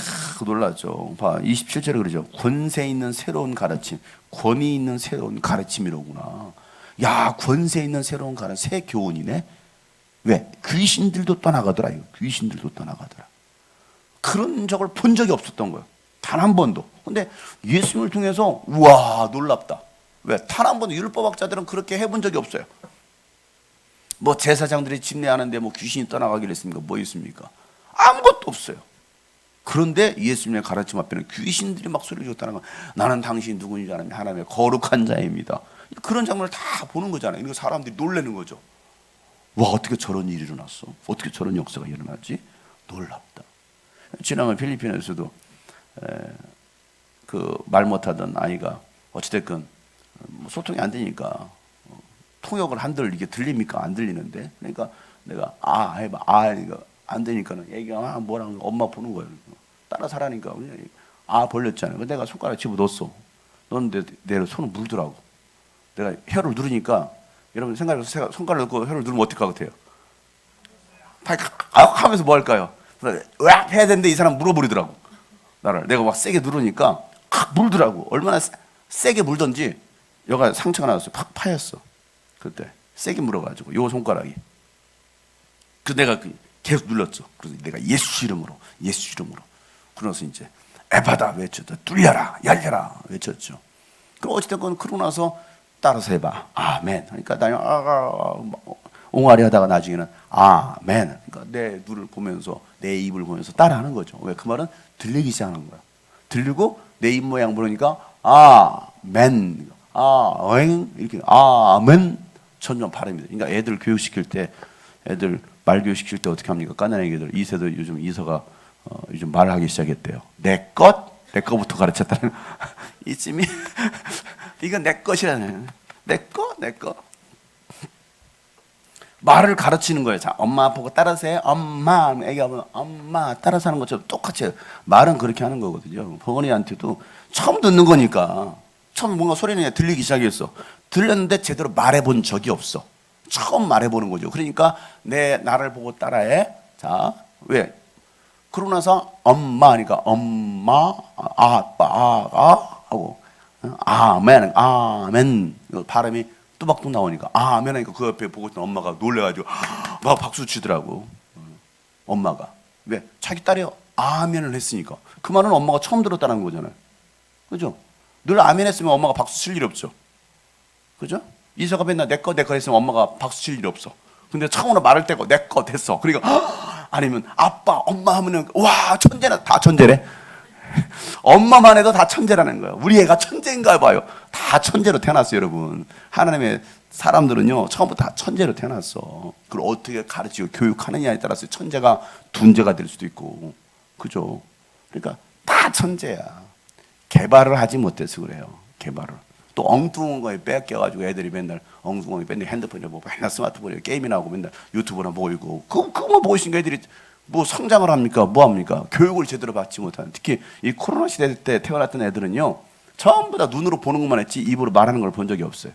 놀라죠. 27절에 그러죠. 권세 있는 새로운 가르침, 권위 있는 새로운 가르침이로구나. 야, 권세 있는 새로운 가르침, 새 교훈이네. 왜? 귀신들도 떠나가더라. 귀신들도 떠나가더라. 그런 적을 본 적이 없었던 거예요. 단 한 번도. 근데 예수님을 통해서 우와 놀랍다. 왜? 단 한 번도 율법학자들은 그렇게 해본 적이 없어요. 제사장들이 집례하는데 귀신이 떠나가기를 했습니까? 뭐 있습니까? 아무것도 없어요. 그런데 예수님의 가르침 앞에는 귀신들이 막 소리를 지르고 떠나가. 나는 당신이 누구인지 아는 하나님의 거룩한 자입니다. 그런 장면을 다 보는 거잖아요. 그러니까 사람들이 놀라는 거죠. 와, 어떻게 저런 일이 일어났어? 어떻게 저런 역사가 일어나지? 놀랍다. 지난번 필리핀에서도 그 말 못하던 아이가 어찌됐건 소통이 안 되니까 통역을 한들 이게 들립니까? 안 들리는데. 그러니까 내가 해봐. 이거 안 되니까는 애기가 뭐라고 엄마 보는 거예요. 따라 살라니까 벌렸잖아요. 내가 손가락 집어 넣었어. 넣었는데 내 손을 물더라고. 내가 혀를 누르니까 여러분 생각해서 손가락 넣고 혀를 누르면 어떨 것 같아요? 하면서 뭐 할까요? 왜 해야 되는데 이 사람 물어버리더라고. 내가 막 세게 누르니까 물더라고. 얼마나 세게 물던지 여가 상처가 나왔어요. 팍 파였어. 그때 세게 물어가지고 요 손가락이. 내가 계속 눌렀죠. 그래서 내가 예수 이름으로. 그러면서 이제 에바다 외쳤다. 뚫려라, 열려라 외쳤죠. 그럼 어찌됐건 그러고 나서 따라서 해봐. 아멘. 그러니까 나는 옹알이 하다가 나중에는 아멘. 그러니까 내 눈을 보면서 내 입을 보면서 따라하는 거죠. 왜? 그 말은 들리기 시작하는 거야. 들리고 내 입 모양 보니까 아멘. 이렇게 아멘. 전혀 바람이다. 그러니까 애들 교육시킬 때, 애들 말 교육시킬 때 어떻게 합니까? 까나니기들 2세도 요즘 이서가 요즘 말을 하기 시작했대요. 내 거부터 가르쳤다는 이쯤이 이건 내 것이라는 내 거. 말을 가르치는 거예요. 자, 엄마 보고 따라서 엄마. 애기가 보면 엄마 따라서 하는 것처럼 똑같이 해요. 말은 그렇게 하는 거거든요. 버거니한테도 처음 듣는 거니까 처음 뭔가 소리는 들리기 시작했어. 들렸는데 제대로 말해본 적이 없어. 처음 말해보는 거죠. 그러니까 나를 보고 따라해. 자, 왜? 그러고 나서 엄마 하니까 엄마, 아빠, 하고 아멘. 발음이 뚜박뚜박 나오니까 아멘 하니까 그 옆에 보고 있던 엄마가 놀래가지고 막 박수 치더라고. 엄마가. 왜? 자기 딸이 아멘을 했으니까. 그 말은 엄마가 처음 들었다는 거잖아요. 그죠? 늘 아멘 했으면 엄마가 박수 칠 일 없죠. 그죠? 이서가 맨날 내 거 했으면 엄마가 박수 칠 일 없어. 근데 처음으로 말을 떼고 내 거 됐어. 그러니까 아니면 아빠, 엄마 하면은 와 천재나 다 천재래. 엄마만 해도 다 천재라는 거예요. 우리 애가 천재인가 봐요. 다 천재로 태어났어요, 여러분. 하나님의 사람들은요 처음부터 다 천재로 태어났어. 그걸 어떻게 가르치고 교육하느냐에 따라서 천재가 둔재가 될 수도 있고, 그죠? 그러니까 다 천재야. 개발을 하지 못해서 그래요. 개발을. 또 엉뚱한 거에 뺏겨가지고 애들이 맨날 엉뚱한 거에 맨날 핸드폰에 보고 맨날 스마트폰에 게임이나 하고 맨날 유튜브나 보고 있고 그거만 보고 있으니까 애들이 뭐 성장을 합니까? 뭐 합니까? 교육을 제대로 받지 못하는, 특히 이 코로나 시대 때 태어났던 애들은요 전부 다 눈으로 보는 것만 했지 입으로 말하는 걸 본 적이 없어요.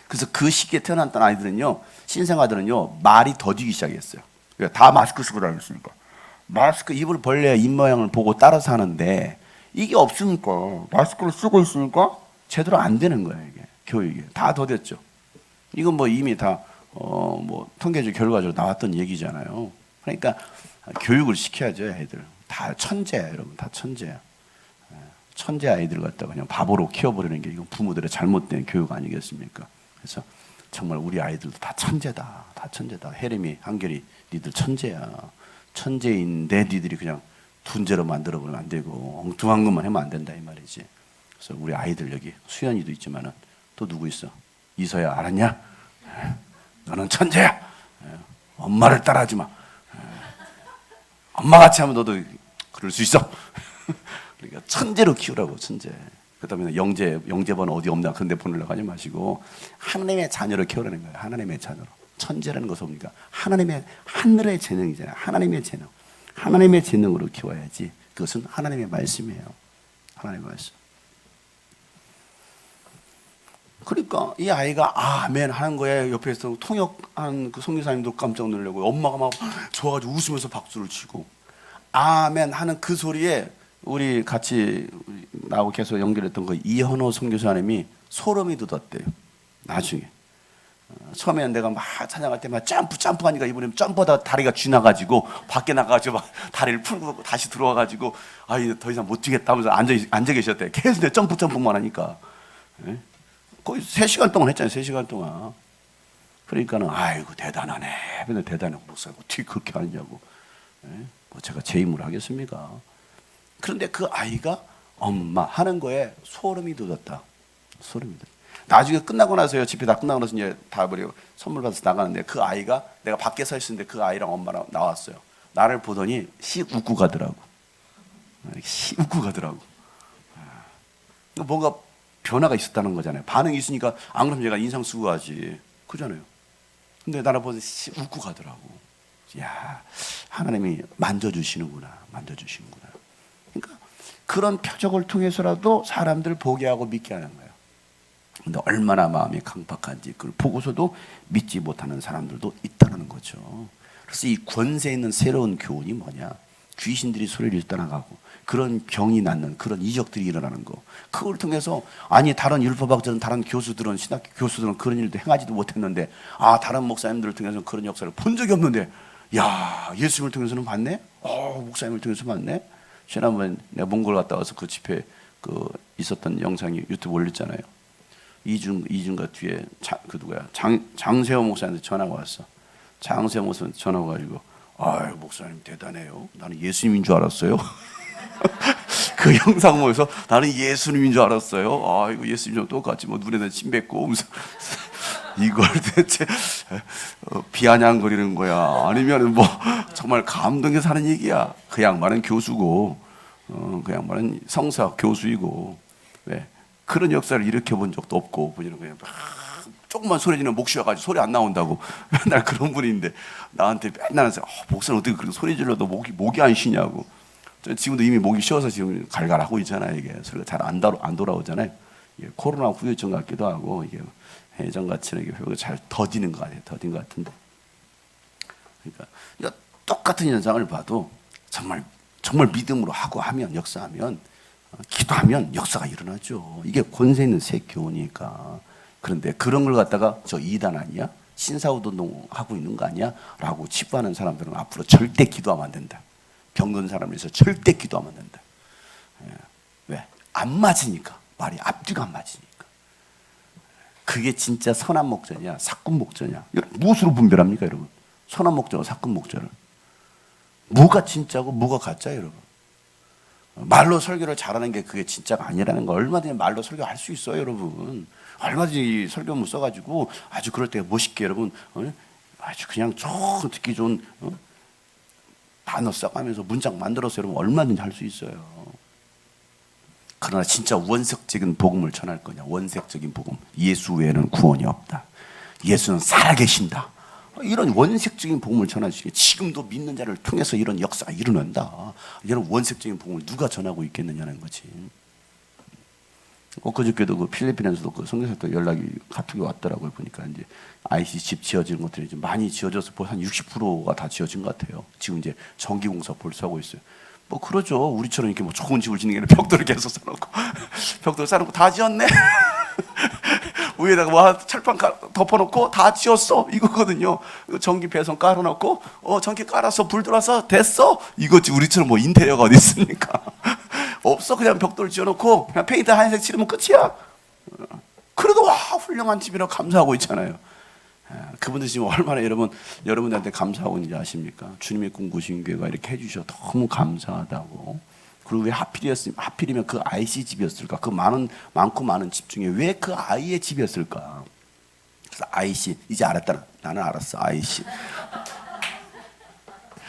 그래서 그 시기에 태어났던 아이들은요, 신생아들은요 말이 더디기 시작했어요. 그러니까 다 마스크 쓰고 다녔으니까 마스크 입을 벌려야 입 모양을 보고 따라서 하는데 이게 없으니까 마스크를 쓰고 있으니까 제대로 안 되는 거예요. 이게 교육이 다 더뎠죠. 이건 뭐 이미 다 뭐 통계적 결과적으로 나왔던 얘기잖아요. 그러니까 교육을 시켜야죠. 애들 다 천재야, 여러분. 다 천재야. 천재 아이들 갖다가 그냥 바보로 키워버리는 게 이건 부모들의 잘못된 교육 아니겠습니까? 그래서 정말 우리 아이들도 다 천재다. 다 천재다. 혜림이, 한결이 니들 천재야. 천재인데 니들이 그냥 둔재로 만들어버리면 안 되고 엉뚱한 것만 하면 안 된다 이 말이지. 그래서 우리 아이들 여기 수연이도 있지만은 또 누구 있어? 이서야, 알았냐? 너는 천재야. 엄마를 따라하지 마. 엄마같이 하면 너도 그럴 수 있어. 그러니까 천재로 키우라고, 천재. 그다음에 영재번 어디 없나 그런 데 보내려고 하지 마시고 하나님의 자녀로 키우라는 거예요. 하나님의 자녀로. 천재라는 것은 뭡니까? 하늘의 재능이잖아요. 하나님의 재능. 하나님의 재능으로 키워야지. 그것은 하나님의 말씀이에요. 하나님의 말씀. 그러니까 이 아이가 아멘 하는 거에 옆에서 통역한 그 선교사님도 깜짝 놀라고 엄마가 막 좋아가지고 웃으면서 박수를 치고 아멘 하는 그 소리에 우리 같이 나하고 계속 연결했던 그 이현호 선교사님이 소름이 돋았대요. 나중에 처음에는 내가 막 찬양할 때 막 점프 하니까 이번에 점프하다가 다리가 쥐나가지고 밖에 나가가지고 막 다리를 풀고 다시 들어와가지고 아 이제 더 이상 못 뛰겠다 하면서 앉아 계셨대. 계속 점프만 하니까. 거의 3시간 동안 했잖아요. 3시간 동안. 그러니까는 아이고 대단하네. 근데 대단해. 목사가 어떻게 그렇게 하느냐고. 뭐 제가 제 힘으로 하겠습니까? 그런데 그 아이가 엄마 하는 거에 소름이 돋았다. 소름이 돋았다. 나중에 끝나고 나서요. 집회 다 끝나고 나서 이제 다 버리고 선물 받아서 나가는데 그 아이가 내가 밖에 서 있었는데 그 아이랑 엄마랑 나왔어요. 나를 보더니 씩 웃고 가더라고. 씩 웃고 가더라고. 뭔가 변화가 있었다는 거잖아요. 반응이 있으니까 안 그러면 얘가 인상 쓰고 가지. 그잖아요. 근데 나를 보고 웃고 가더라고. 야, 하나님이 만져주시는구나. 그러니까 그런 표적을 통해서라도 사람들 보게 하고 믿게 하는 거예요. 근데 얼마나 마음이 강박한지 그걸 보고서도 믿지 못하는 사람들도 있다는 거죠. 그래서 이 권세 있는 새로운 교훈이 뭐냐? 귀신들이 소리를 떠나가고 그런 병이 낫는 그런 이적들이 일어나는 거. 그걸 통해서 아니 다른 율법학자는 다른 교수들은 신학 교수들은 그런 일도 행하지도 못했는데 다른 목사님들을 통해서 그런 역사를 본 적이 없는데 야 예수님을 통해서는 봤네. 목사님을 통해서 봤네. 지난번에 내가 몽골 갔다 와서 그 집회 그 있었던 영상이 유튜브 올렸잖아요. 이중가 뒤에 그 누구야 장세호 목사님한테 전화가 왔어. 장세호 목사님한테 전화가 가지고 아유 목사님 대단해요. 나는 예수님인 줄 알았어요. 그 영상 보면서 나는 예수님인 줄 알았어요. 아이고 예수님이랑 똑같이 뭐 눈에다 침 뱉고 이걸 대체 비아냥거리는 거야? 아니면 뭐 정말 감동해서 하는 얘기야? 그 양반은 교수고, 그 양반은 성사 교수이고, 왜? 그런 역사를 일으켜본 적도 없고, 그냥 막 조금만 소리 지르면 목 쉬어가지고 소리 안 나온다고 맨날 그런 분인데 나한테 맨날 목사는 어떻게 그렇게 소리 질러도 목이 안 쉬냐고. 지금도 이미 목이 쉬어서 지금 갈갈하고 있잖아요. 이게 소리가 잘 안 돌아오잖아요. 이게 코로나 후유증 같기도 하고 이게 예전 같이는 이게 회복이 잘 더디는 것 같아요. 더딘 것 같은데. 그러니까 똑같은 현상을 봐도 정말 믿음으로 하고 하면 역사하면 기도하면 역사가 일어나죠. 이게 권세 있는 새 교훈이니까. 그런데 그런 걸 갖다가 저 이단 아니야? 신사후운동 하고 있는 거 아니야? 라고 치부하는 사람들은 앞으로 절대 기도하면 안 된다. 병든 사람을 위해서 절대 기도하면 안 된다. 왜? 안 맞으니까. 말이 앞뒤가 안 맞으니까. 그게 진짜 선한 목자냐 사꾼 목자냐. 무엇으로 분별합니까 여러분? 선한 목자와 사꾼 목자를. 뭐가 진짜고 뭐가 가짜예요 여러분. 말로 설교를 잘하는 게 그게 진짜가 아니라는 거 얼마든지 말로 설교할 수 있어요 여러분. 얼마든지 설교문 써가지고 아주 그럴 때 멋있게 여러분 아주 그냥 좀 듣기 좋은 단어 써가면서 문장 만들어서 여러분 얼마든지 할 수 있어요. 그러나 진짜 원색적인 복음을 전할 거냐. 원색적인 복음. 예수 외에는 구원이 없다. 예수는 살아계신다. 이런 원색적인 복음을 전하시게 지금도 믿는 자를 통해서 이런 역사가 일어난다. 이런 원색적인 복음을 누가 전하고 있겠느냐는 거지. 그저께도 그 필리핀에서도 그 선교사도 연락이 카톡이 왔더라고요. 보니까 이제 IC 집 지어지는 것들이 좀 많이 지어져서 한 60%가 다 지어진 것 같아요. 지금 이제 전기공사 벌써 하고 있어요. 뭐 그러죠. 우리처럼 이렇게 뭐 좋은 집을 짓는 게 아니라 벽돌을 계속 쌓아놓고 벽돌 쌓아놓고 다 지었네. 위에다가 뭐 철판 덮어놓고 다 지었어 이거거든요. 전기 배선 깔아놓고 전기 깔아서 불 들어와서 됐어 이거지. 우리처럼 뭐 인테리어가 어디 있습니까? 없어. 그냥 벽돌 지어놓고 그냥 페인트 하얀색 칠하면 끝이야. 그래도 와 훌륭한 집이라고 감사하고 있잖아요. 그분들 지금 얼마나 여러분들한테 감사하고 있는지 아십니까? 주님의 꿈꾸신 교회가 이렇게 해주셔서 너무 감사하다고. 그리고 왜 하필이면 그 IC 집이었을까? 그 많고 많은 집 중에 왜 그 아이의 집이었을까? 그래서 IC 이제 알았다. 나는 알았어. IC.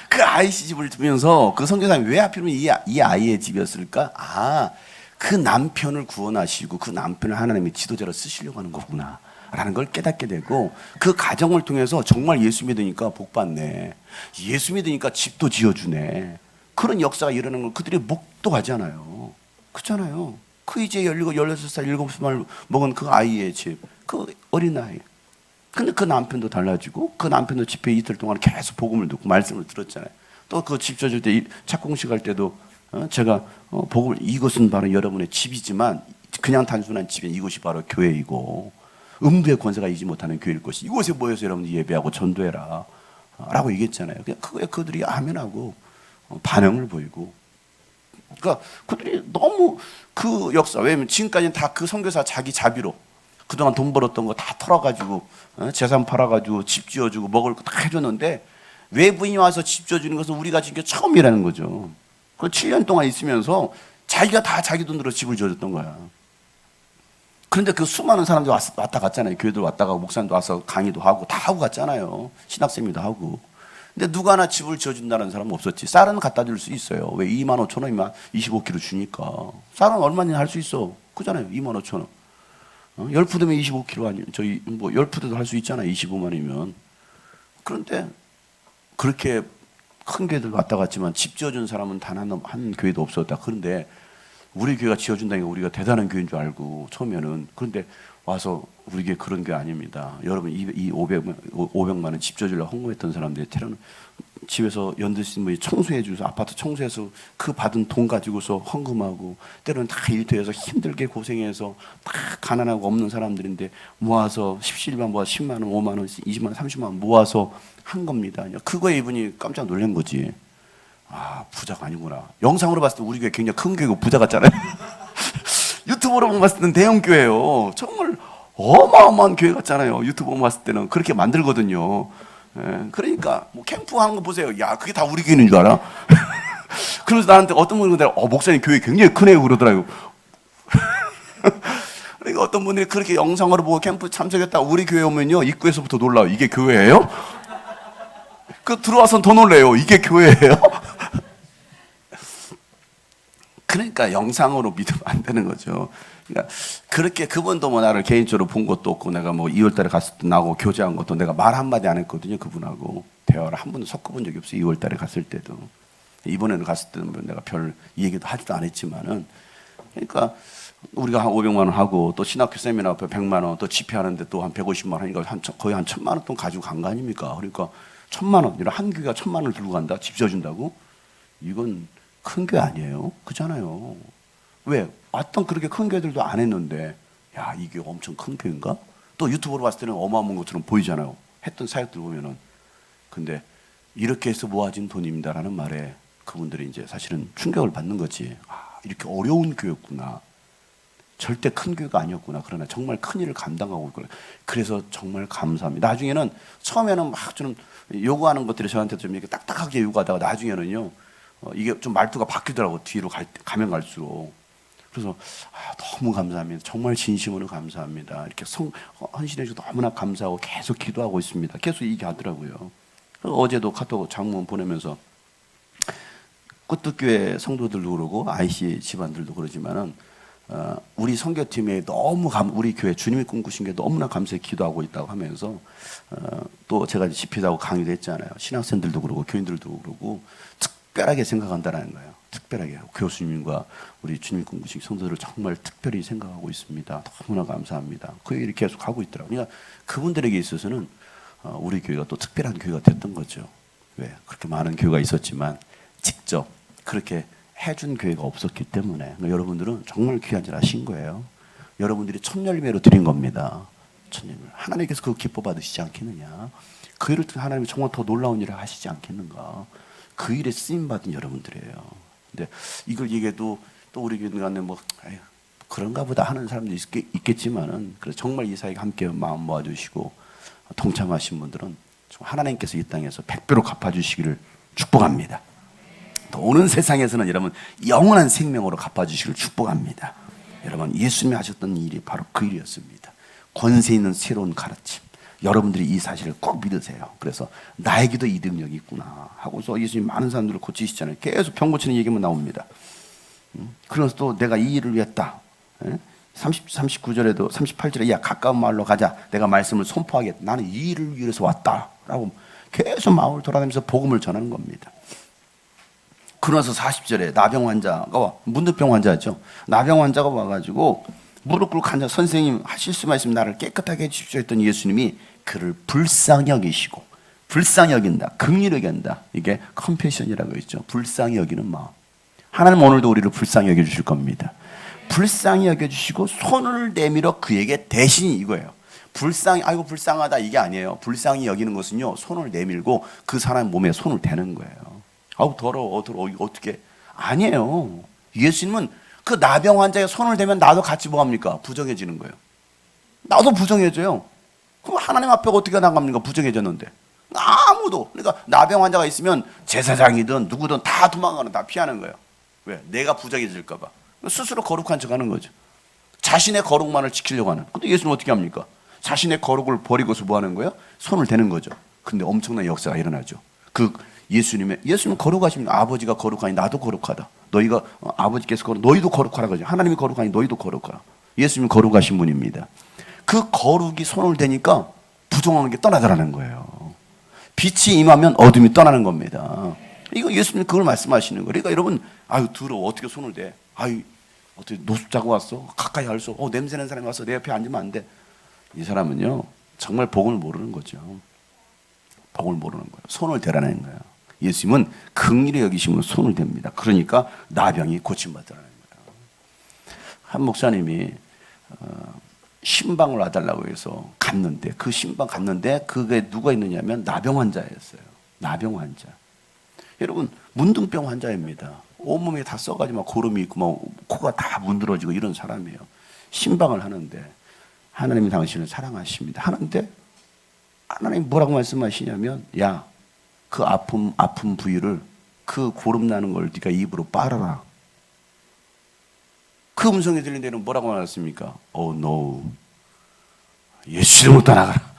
그 IC 집을 두면서 그 선교사님이 왜 하필이면 이 아이의 집이었을까? 그 남편을 구원하시고 그 남편을 하나님의 지도자로 쓰시려고 하는 거구나 라는 걸 깨닫게 되고, 그 가정을 통해서 정말 예수 믿으니까 복 받네, 예수 믿으니까 집도 지어주네, 그런 역사가 일어나는 걸 그들이 목도하잖아요. 그렇잖아요. 그 이제 16살 17살 먹은 그 아이의 집, 그 어린아이. 근데 그 남편도 달라지고, 그 남편도 집회 이틀 동안 계속 복음을 듣고 말씀을 들었잖아요. 또 그 집 져줄 때 착공식 할 때도 제가 복음을, 이것은 바로 여러분의 집이지만 그냥 단순한 집이, 이것이 바로 교회이고 음부의 권세가 이지 못하는 교회일 것이, 이곳에 모여서 여러분들 예배하고 전도해라 라고 얘기했잖아요. 그냥 그들이 아멘하고 반응을 보이고, 그러니까 그들이 너무 그 역사, 왜냐면 지금까지는 다 그 선교사 자기 자비로 그동안 돈 벌었던 거 다 털어가지고 재산 팔아가지고 집 지어주고 먹을 거 다 해줬는데, 외부인이 와서 집 지어주는 것은 우리가 지금 처음이라는 거죠. 그 7년 동안 있으면서 자기가 다 자기 돈으로 집을 지어줬던 거야. 그런데 그 수많은 사람들이 왔다 갔잖아요. 교회들 왔다가 목사님도 와서 강의도 하고 다 하고 갔잖아요. 신학생회도 하고. 근데 누가 하나 집을 지어준다는 사람은 없었지. 쌀은 갖다 줄 수 있어요. 왜? 25,000원이면 25kg 주니까. 쌀은 얼마나 할 수 있어. 그잖아요. 25,000원. 10푸드면 25kg 아니에요. 저희 뭐 10푸드도 할 수 있잖아요. 25만이면. 그런데 그렇게 큰 교회들 왔다 갔지만 집 지어준 사람은 단 한 교회도 없었다. 그런데 우리 교회가 지어준다니까 우리가 대단한 교회인 줄 알고 처음에는. 그런데 와서 우리 교회 그런 교회 아닙니다. 여러분, 이 500만 원 집 지어주려고 헌금했던 사람들이 때로는 집에서 연드신 분이 청소해 주셔서, 아파트 청소해서 그 받은 돈 가지고서 헌금하고, 때로는 다 일터에서 힘들게 고생해서 다 가난하고 없는 사람들인데 모아서 십시일반 모아서 10만 원, 5만 원, 20만 원, 30만 원 모아서 한 겁니다. 그거에 이분이 깜짝 놀란 거지. 부자가 아니구나. 영상으로 봤을 때 우리 교회 굉장히 큰 교회고 부자 같잖아요. 유튜브로 봤을 때는 대형 교회예요. 정말 어마어마한 교회 같잖아요. 유튜브 봤을 때는 그렇게 만들거든요. 그러니까 뭐 캠프 하는 거 보세요. 야, 그게 다 우리 교회인 줄 알아? 그래서 나한테 어떤 분이 목사님 교회 굉장히 크네요 그러더라고요. 그러니까 어떤 분들이 그렇게 영상으로 보고 캠프 참석했다 우리 교회 오면요 입구에서부터 놀라요. 이게 교회예요? 그 들어와서 더 놀래요. 이게 교회예요? 그러니까 영상으로 믿으면 안 되는 거죠. 그러니까 그렇게 그분도 뭐 나를 개인적으로 본 것도 없고 내가 뭐 2월달에 갔을 때 나하고 교제한 것도 내가 말 한마디 안 했거든요. 그분하고 대화를 한 번도 섞어본 적이 없어요. 2월달에 갔을 때도. 이번에는 갔을 때는 내가 별 얘기도 하지도 않았지만은 그러니까 우리가 한 500만 원 하고 또 신학교 세미나 앞에 100만 원 또 집회하는데 또 한 150만 원 하니까 거의 한 1000만 원 돈 가지고 간 거 아닙니까? 그러니까 1000만 원, 이런 한 교회가 1000만 원을 들고 간다? 집 지어준다고? 이건 큰 교회 아니에요? 그잖아요. 왜? 왔던 그렇게 큰 교회들도 안 했는데 야 이게 엄청 큰 교회인가? 또 유튜브로 봤을 때는 어마어마한 것처럼 보이잖아요. 했던 사역들 보면은. 근데 이렇게 해서 모아진 돈입니다라는 말에 그분들이 이제 사실은 충격을 받는 거지. 아, 이렇게 어려운 교회였구나. 절대 큰 교회가 아니었구나. 그러나 정말 큰 일을 감당하고 있구나. 그래서 정말 감사합니다. 나중에는 처음에는 막 좀 요구하는 것들이 저한테 좀 이렇게 딱딱하게 요구하다가 나중에는요 이게 좀 말투가 바뀌더라고. 뒤로 가면 갈수록. 그래서 너무 감사합니다. 정말 진심으로 감사합니다. 이렇게 헌신해 주셔서 너무나 감사하고 계속 기도하고 있습니다. 계속 얘기하더라고요. 어제도 카톡 장문 보내면서 꾸뚝교회 성도들도 그러고 IC 집안들도 그러지만은 우리 선교팀에 너무 우리 교회 주님이 꿈꾸신 게 너무나 감사히 기도하고 있다고 하면서 또 제가 집회하고 강의도 했잖아요. 신학생들도 그러고 교인들도 그러고 특별하게 생각한다는 거예요. 특별하게 교수님과 우리 주님 꿈꾸신 성도들을 정말 특별히 생각하고 있습니다. 너무나 감사합니다. 그 얘기를 계속 하고 있더라고요. 그러니까 그분들에게 있어서는 우리 교회가 또 특별한 교회가 됐던 거죠. 왜? 그렇게 많은 교회가 있었지만 직접 그렇게 해준 교회가 없었기 때문에 그러니까 여러분들은 정말 귀한 일 하신 거예요. 여러분들이 첫 열매로 드린 겁니다. 첫 열매. 하나님께서 그거 기뻐 받으시지 않겠느냐? 그 일을 통해 하나님이 정말 더 놀라운 일을 하시지 않겠는가? 그 일에 쓰임 받은 여러분들이에요. 근데 이걸 얘기해도 또 우리 교회 간에 뭐 에휴, 그런가 보다 하는 사람도 있겠지만은 그래서 정말 이 사이가 함께 마음 모아주시고 동참하신 분들은 하나님께서 이 땅에서 100배로 갚아주시기를 축복합니다. 또 오는 세상에서는 여러분 영원한 생명으로 갚아주시기를 축복합니다. 여러분 예수님이 하셨던 일이 바로 그 일이었습니다. 권세 있는 새로운 가르침. 여러분들이 이 사실을 꼭 믿으세요. 그래서 나에게도 이 능력이 있구나 하고서 예수님 많은 사람들을 고치시잖아요. 계속 병 고치는 얘기만 나옵니다. 그래서 또 내가 이 일을 위했다. 39절에도 38절에 야 가까운 마을로 가자. 내가 말씀을 선포하겠다. 나는 이 일을 위해서 왔다. 라고 계속 마을 돌아다니면서 복음을 전하는 겁니다. 그러면서 40절에 나병 환자가 문득병 환자였죠. 나병 환자가 와가지고 무릎 꿇고 앉아 선생님 하실 수만 있으면 나를 깨끗하게 해주십시오 했더니 예수님이 그를 불쌍히 여기시고 불쌍히 여긴다. 긍휼히 여긴다. 이게 컴패션이라고 있죠. 불쌍히 여기는 마음. 하나님 오늘도 우리를 불쌍히 여겨주실 겁니다. 불쌍히 여겨주시고 손을 내밀어 그에게 대신이 이거예요. 불쌍히 아이고 불쌍하다 이게 아니에요. 불쌍히 여기는 것은요 손을 내밀고 그 사람 몸에 손을 대는 거예요. 아우 더러워 어떻게 아니에요. 예수님은 그 나병 환자의 손을 대면 나도 같이 뭐합니까? 부정해지는 거예요. 나도 부정해져요. 그럼 하나님 앞에 어떻게 나갑니까? 부정해졌는데 아무도. 그러니까 나병 환자가 있으면 제사장이든 누구든 다 도망가는 다 피하는 거예요. 왜? 내가 부정해질까 봐. 스스로 거룩한 척하는 거죠. 자신의 거룩만을 지키려고 하는. 근데 예수는 어떻게 합니까? 자신의 거룩을 버리고서 뭐 하는 거예요? 손을 대는 거죠. 근데 엄청난 역사가 일어나죠. 예수님 거룩하시면 아버지가 거룩하니 나도 거룩하다. 너희가 아버지께서 너희도 거룩하라 그러죠. 하나님이 거룩하니 너희도 거룩하라. 예수님 거룩하신 분입니다. 그 거룩이 손을 대니까 부정한 게 떠나더라는 거예요. 빛이 임하면 어둠이 떠나는 겁니다. 이거 예수님 그걸 말씀하시는 거예요. 그러니까 여러분 아유 더러워 어떻게 손을 대? 아유 어떻게 노숙 자고 왔어? 가까이 할 수? 냄새나는 사람이 와서 내 옆에 앉으면 안 돼. 이 사람은요 정말 복을 모르는 거죠. 복을 모르는 거예요. 손을 대라는 거예요. 예수님은 긍휼히 여기시면 손을 댑니다. 그러니까 나병이 고침받더라는 거예요. 한 목사님이 신방을 와달라고 해서 갔는데 그 신방 갔는데 그게 누가 있느냐면 나병 환자였어요. 나병 환자. 여러분 문둥병 환자입니다. 온몸에 다 써가지고 막 고름이 있고 막 코가 다 문드러지고 이런 사람이에요. 신방을 하는데 하나님이 당신을 사랑하십니다. 하는데 하나님 뭐라고 말씀하시냐면 야 그 아픈 부위를 그 고름 나는 걸 네가 입으로 빨아라. 그 음성이 들린 데는 뭐라고 말했습니까? Oh no, 예수 이름으로 떠나가라.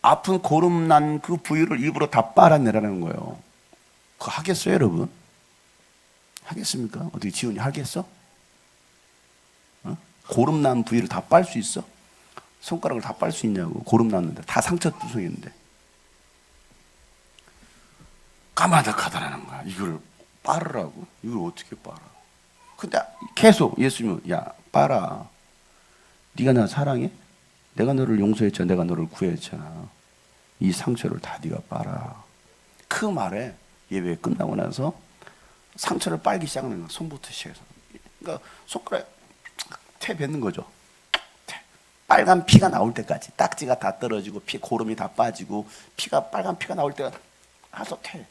아픈 고름난 그 부위를 입으로 다 빨아내라는 거예요. 그거 하겠어요, 여러분? 하겠습니까? 어떻게 지훈이 하겠어? 어? 고름난 부위를 다 빨 수 있어? 손가락을 다 빨 수 있냐고. 고름 났는데 다 상처투성인데 까마득하다라는 거야. 이걸 빨으라고? 이걸 어떻게 빨아? 근데 계속 예수님은 야 빨아. 네가 나 사랑해? 내가 너를 용서했잖아. 내가 너를 구했잖아. 이 상처를 다 네가 빨아. 그 말에 예배 끝나고 나서 상처를 빨기 시작하는 거야. 손부터 시작해서. 그러니까 손가락에 태 뱉는 거죠. 빨간 피가 나올 때까지 딱지가 다 떨어지고 피 고름이 다 빠지고 피가 빨간 피가 나올 때가 가서 퇴.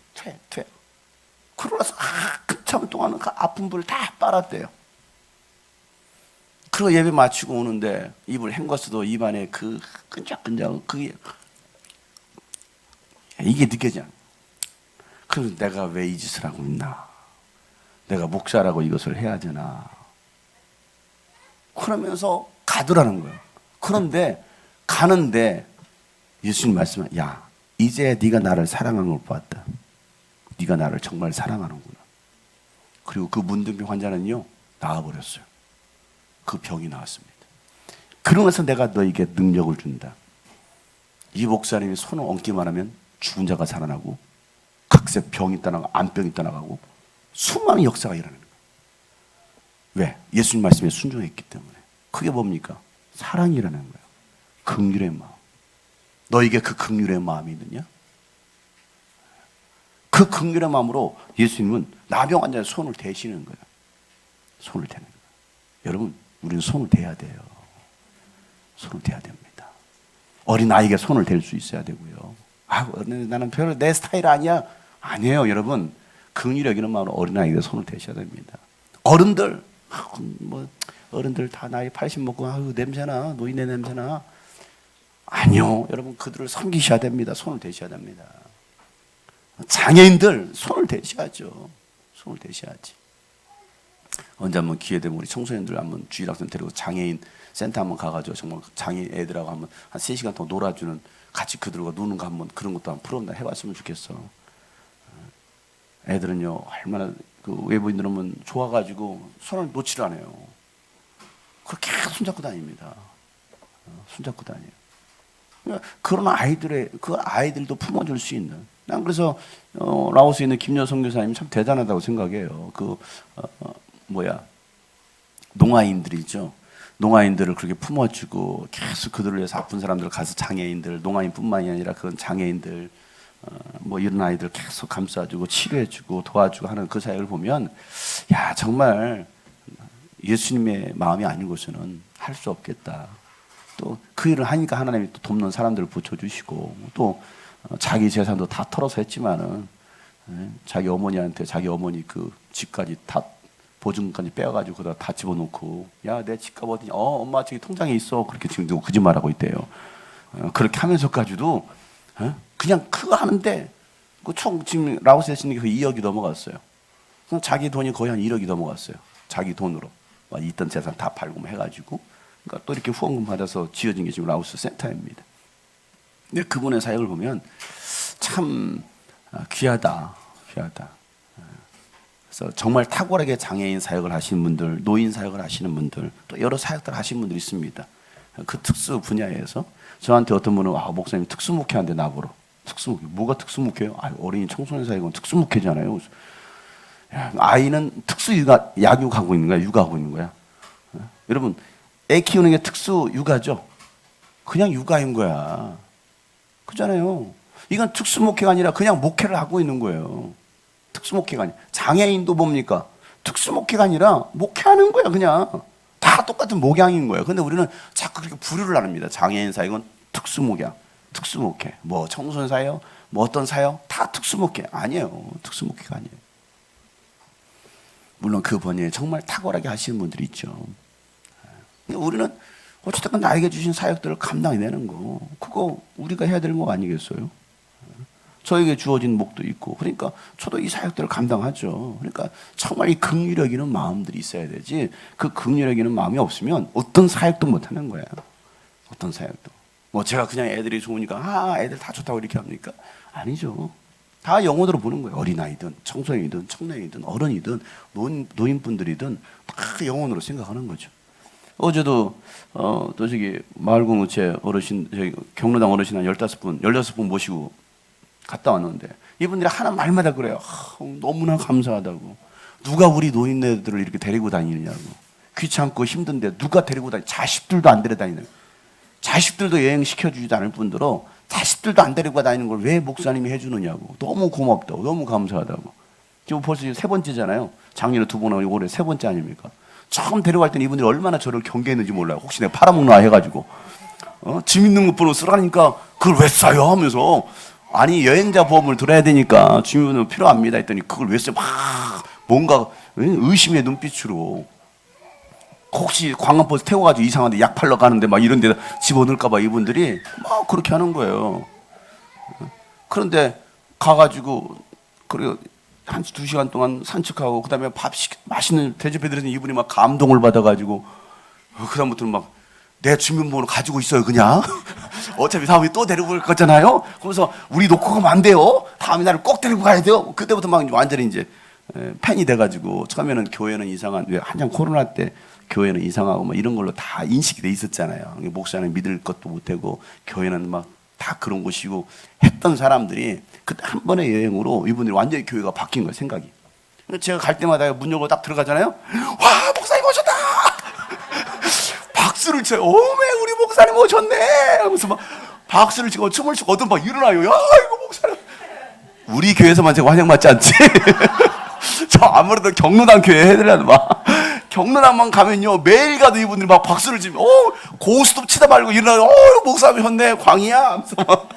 그러고 나서 한참 동안은 그 아픈 불을 다 빨았대요. 그리고 예배 마치고 오는데 입을 헹궜어도 입안에 그 끈적끈적 그게 이게 느껴져. 그래서 내가 왜 이 짓을 하고 있나? 내가 목사라고 이것을 해야 되나? 그러면서 가더라는 거예요. 그런데 가는데 예수님 말씀은 야 이제 네가 나를 사랑하는 걸 봤다. 네가 나를 정말 사랑하는구나. 그리고 그 문둥병 환자는요 나아버렸어요. 그 병이 나았습니다. 그러면서 내가 너에게 능력을 준다. 이 목사님이 손을 얹기만 하면 죽은 자가 살아나고 각색 병이 떠나고 암병이 떠나가고 수많은 역사가 일어나는 거예요. 왜? 예수님 말씀에 순종했기 때문에. 그게 뭡니까? 사랑이라는 거예요. 긍휼의 마음. 너에게 그 긍휼의 마음이 있느냐? 그 긍휼의 마음으로 예수님은 나병 환자의 손을 대시는 거예요. 손을 대는 거예요. 여러분, 우리는 손을 대야 돼요. 손을 대야 됩니다. 어린아이에게 손을 댈 수 있어야 되고요. 나는 별로 내 스타일 아니야. 아니에요, 여러분. 긍휼히 여기는 마음으로 어린아이에게 손을 대셔야 됩니다. 어른들, 어른들 다 나이 80 먹고 냄새나, 노인네 냄새나. 아니요, 여러분 그들을 섬기셔야 됩니다. 손을 대셔야 됩니다. 장애인들 손을 대셔야죠. 손을 대셔야지. 언제 한번 기회 되면 우리 청소년들 한번 주일학생 데리고 장애인 센터 한번 가가지고 정말 장애인 애들하고 한번 한 3시간 더 놀아주는, 같이 그들과 노는 거 한번 그런 것도 한번 프로그램 해봤으면 좋겠어. 애들은요 얼마나 그 외부인들 오면 좋아가지고 손을 놓지를 않아요. 그렇게 손잡고 다닙니다. 손잡고 다녀요. 그런 아이들의 그 아이들도 품어줄 수 있는. 난 그래서 라오스에 있는 김여성 교사님이 참 대단하다고 생각해요. 농아인들이죠. 농아인들을 그렇게 품어주고 계속 그들을 위해서 아픈 사람들 가서 장애인들, 농아인뿐만이 아니라 그런 장애인들, 이런 아이들 계속 감싸주고 치료해주고 도와주고 하는 그 사역을 보면 야 정말 예수님의 마음이 아닌 곳에는 할 수 없겠다. 또 그 일을 하니까 하나님이 또 돕는 사람들을 붙여주시고 또 자기 재산도 다 털어서 했지만은 자기 어머니한테 자기 어머니 그 집까지 다 보증까지 빼가지고 거기다 다 집어넣고 야 내 집값 어디냐? 엄마 저기 통장에 있어. 그렇게 지금 누구 거짓말하고 있대요. 그렇게 하면서까지도 그냥 그거 하는데 그 총 지금 라오스에 있는 게 거의 2억이 넘어갔어요. 그럼 자기 돈이 거의 한 1억이 넘어갔어요. 자기 돈으로 있던 재산 다 팔고 해가지고 그러니까 또 이렇게 후원금 받아서 지어진 게 지금 라오스 센터입니다. 근데 그분의 사역을 보면 참 귀하다. 그래서 정말 탁월하게 장애인 사역을 하시는 분들, 노인 사역을 하시는 분들, 또 여러 사역들 하시는 분들이 있습니다. 그 특수 분야에서 저한테 어떤 분은 목사님 특수목회한데 나보러. 특수목회 뭐가 특수목회요? 어린이 청소년 사역은 특수목회잖아요. 아이는 특수육아 약육하고 있는 거야, 육아하고 있는 거야. 여러분 애 키우는 게 특수육아죠. 그냥 육아인 거야. 그잖아요. 이건 특수목회가 아니라 그냥 목회를 하고 있는 거예요. 특수목회가 아니라. 장애인도 뭡니까? 특수목회가 아니라 목회하는 거야. 그냥 다 똑같은 목양인 거예요. 근데 우리는 자꾸 그렇게 부류를 나눕니다. 장애인 사역은 특수목양, 특수목회, 청소년 사역, 어떤 사역 다 특수목회. 아니에요. 특수목회가 아니에요. 물론 그 번역에 정말 탁월하게 하시는 분들이 있죠. 우리는 어쨌든 나에게 주신 사역들을 감당해내는 거, 그거 우리가 해야 되는 거 아니겠어요? 저에게 주어진 목도 있고, 그러니까 저도 이 사역들을 감당하죠. 그러니까 정말 이 긍휼히 여기는 마음들이 있어야 되지, 그 긍휼히 여기는 마음이 없으면 어떤 사역도 못 하는 거야. 어떤 사역도. 뭐 제가 그냥 애들이 좋으니까 애들 다 좋다고 이렇게 합니까? 아니죠. 다 영혼으로 보는 거예요. 어린아이든 청소년이든 청년이든 어른이든 노인분들이든 다 영혼으로 생각하는 거죠. 어제도 또 저기 마을공동체 어르신, 저기 경로당 어르신 한 15분 모시고 갔다 왔는데, 이분들이 하나 말마다 그래요. 너무나 감사하다고. 누가 우리 노인네들을 이렇게 데리고 다니느냐고. 귀찮고 힘든데 누가 데리고 자식들도 안 데려다니는, 자식들도 여행 시켜주지도 않을 뿐더러 자식들도 안 데리고 다니는 걸 왜 목사님이 해주느냐고. 너무 고맙다고, 너무 감사하다고. 지금 벌써 3번째잖아요. 작년에 2번 하고 올해 3번째 아닙니까? 처음 데려갈 때는 이분들이 얼마나 저를 경계했는지 몰라요. 혹시 내가 팔아먹나 해가지고, 짐 있는 것 보러 쓰라니까 그걸 왜 싸요 하면서, 아니 여행자 보험을 들어야 되니까 짐은 필요합니다 했더니 그걸 왜 써? 막 뭔가 의심의 눈빛으로, 혹시 관광버스 태워가지고 이상한데 약 팔러 가는데 막 이런 데다 집어넣을까봐 이분들이 막 그렇게 하는 거예요. 그런데 가가지고 그리고 한 2시간 동안 산책하고, 그 다음에 맛있는 대접해드리는 이분이 막 감동을 받아가지고, 그 다음부터는 막 내 주민번호 가지고 있어요 그냥. 어차피 다음에 또 데리고 갈 거잖아요. 그래서 우리 놓고 가면 안 돼요. 다음에 나를 꼭 데리고 가야 돼요. 그때부터 막 완전히 이제 팬이 돼가지고, 처음에는 교회는 이상한, 왜 한창 코로나 때 교회는 이상하고 막 이런 걸로 다 인식이 돼 있었잖아요. 목사는 믿을 것도 못하고 교회는 막 다 그런 곳이고 했던 사람들이 그때 한 번의 여행으로 이분들이 완전히 교회가 바뀐 거예요, 생각이. 제가 갈 때마다 문 열고 딱 들어가잖아요. 와, 목사님 오셨다! 박수를 쳐요. 오메, 우리 목사님 오셨네! 하면서 막 박수를 치고 춤을 추고 어떤 막 일어나요. 야, 이거 목사님. 우리 교회에서만 제가 환영받지 않지? 저 아무래도 경로당 교회 해드려야 막. 경로당만 가면요, 매일 가도 이분들이 막 박수를 치면, 고스톱 치다 말고 일어나요. 목사님 오셨네, 광희야! 하면서 막.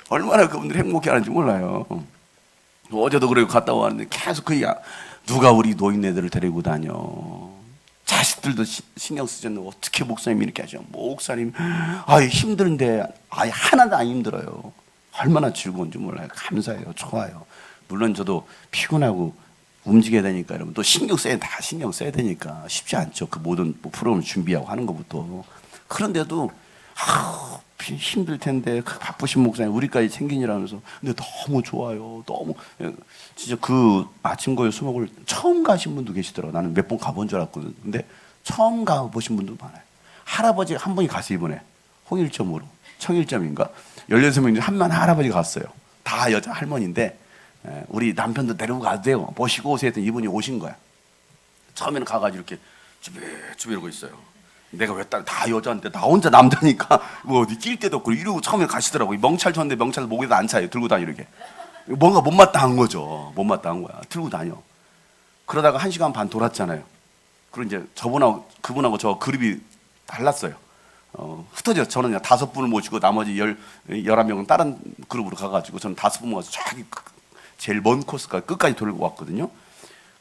얼마나 그분들이 행복해 하는지 몰라요. 어제도 그래고 갔다 왔는데 계속 그 얘기야. 누가 우리 노인네들을 데리고 다녀. 자식들도 신경 쓰셨는데 어떻게 목사님 이렇게 하죠? 목사님, 힘든데 아예 하나도 안 힘들어요. 얼마나 즐거운지 몰라요. 감사해요. 좋아요. 물론 저도 피곤하고 움직여야 되니까, 여러분 또 다 신경 써야 되니까 쉽지 않죠. 그 모든 프로그램을 준비하고 하는 것부터. 그런데도 힘들 텐데 바쁘신 목사님 우리까지 챙기느라면서, 근데 너무 좋아요. 너무 진짜 그 아침고요 수목을 처음 가신 분도 계시더라고. 나는 몇 번 가본 줄 알았거든. 근데 처음 가보신 분도 많아요. 할아버지 한 분이 갔어요 이번에. 홍일점으로, 청일점인가 16명 중에 한 할아버지가 갔어요. 다 여자 할머니인데, 우리 남편도 데리고 가도 돼요, 모시고 오세요 했더니 이분이 오신 거야. 처음에는 가가지고 이렇게 쭈비쭈비 이러고 있어요. 내가 왜 다 여자인데 나 혼자 남자니까 뭐 어디 낄 데도 없고 이러고 처음에 가시더라고요. 명찰 줬는데 명찰 목에다 안 차요. 들고 다니게. 뭔가 못마땅한 거죠. 못마땅한 거야. 들고 다녀. 그러다가 1시간 반 돌았잖아요. 그리고 이제 저분하고 그분하고 저 그룹이 달랐어요. 흩어져. 저는 그냥 5분을 모시고 나머지 11명은 다른 그룹으로 가가지고, 저는 5분 가서 저기 제일 먼 코스까지 끝까지 돌고 왔거든요.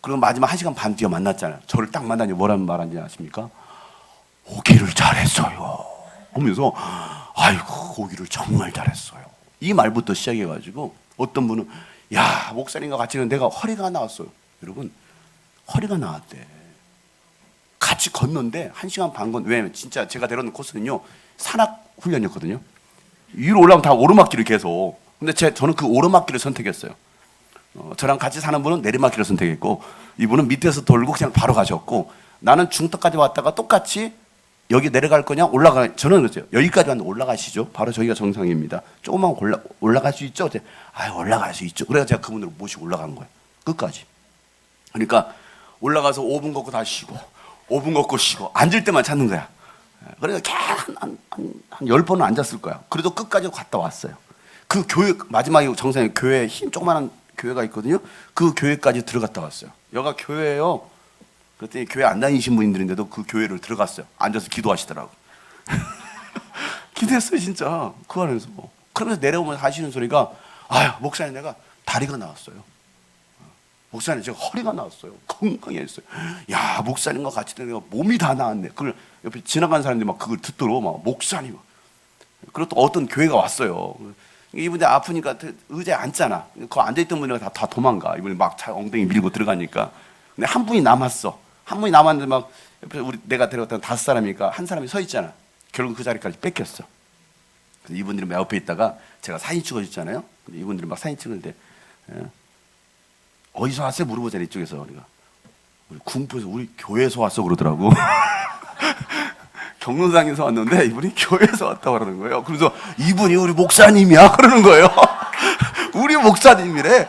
그리고 마지막 1시간 반 뒤에 만났잖아요. 저를 딱 만나니 뭐라는 말 하는지 아십니까? 오기를 잘했어요 하면서, 아이고 오기를 정말 잘했어요. 이 말부터 시작해가지고 어떤 분은, 야, 목사님과 같이 내가 허리가 나왔어요. 여러분, 허리가 나왔대. 같이 걷는데 1시간 반 왜냐면 진짜 제가 데려온 코스는요, 산악 훈련이었거든요. 위로 올라가면 다 오르막길을 계속. 근데 저는 그 오르막길을 선택했어요. 저랑 같이 사는 분은 내리막길을 선택했고, 이분은 밑에서 돌고 그냥 바로 가셨고, 나는 중턱까지 왔다가 똑같이 여기 내려갈 거냐 저는 그랬어요. 여기까지 왔는데 올라가시죠. 바로 저기가 정상입니다. 조금만 올라갈 수 있죠? 올라갈 수 있죠. 그래서 제가 그분을 모시고 올라간 거예요. 끝까지. 그러니까 올라가서 5분 걷고 다시 쉬고, 5분 걷고 쉬고, 앉을 때만 찾는 거야. 그러니까 한 10번은 앉았을 거야. 그래도 끝까지 갔다 왔어요. 그 교회, 마지막에 정상에 교회, 조그마한 교회가 있거든요. 그 교회까지 들어갔다 왔어요. 여기가 교회예요. 그랬더니 교회 안 다니신 분들인데도 그 교회를 들어갔어요. 앉아서 기도하시더라고. 기도했어요 진짜 그 안에서. 그러면서 내려오면서 하시는 소리가, 목사님 내가 다리가 나왔어요. 목사님 제가 허리가 나왔어요. 건강해졌어요. 야, 목사님과 같이 내가 몸이 다 나았네. 그걸 옆에 지나간 사람들이 막 그걸 듣도록 막 목사님. 그리고 또 어떤 교회가 왔어요. 이분들 아프니까 의자에 앉잖아. 그 앉아있던 분들은 다 도망가. 이분이 막 엉덩이 밀고 들어가니까. 근데 한 분이 남았어. 한 분이 남았는데 막 옆에 내가 데려갔던 5사람이니까 한 사람이 서 있잖아. 결국 그 자리까지 뺏겼어. 그래서 이분들이 막 옆에 있다가 제가 사진 찍어줬잖아요. 근데 이분들이 막 사진 찍을 때 어디서 왔어요? 물어보잖아. 이쪽에서 우리가 우리 군포에서 우리 교회에서 왔어 그러더라고. 경로당에서 왔는데 이분이 교회에서 왔다고 그러는 거예요. 그래서 이분이 우리 목사님이야 그러는 거예요. 우리 목사님이래.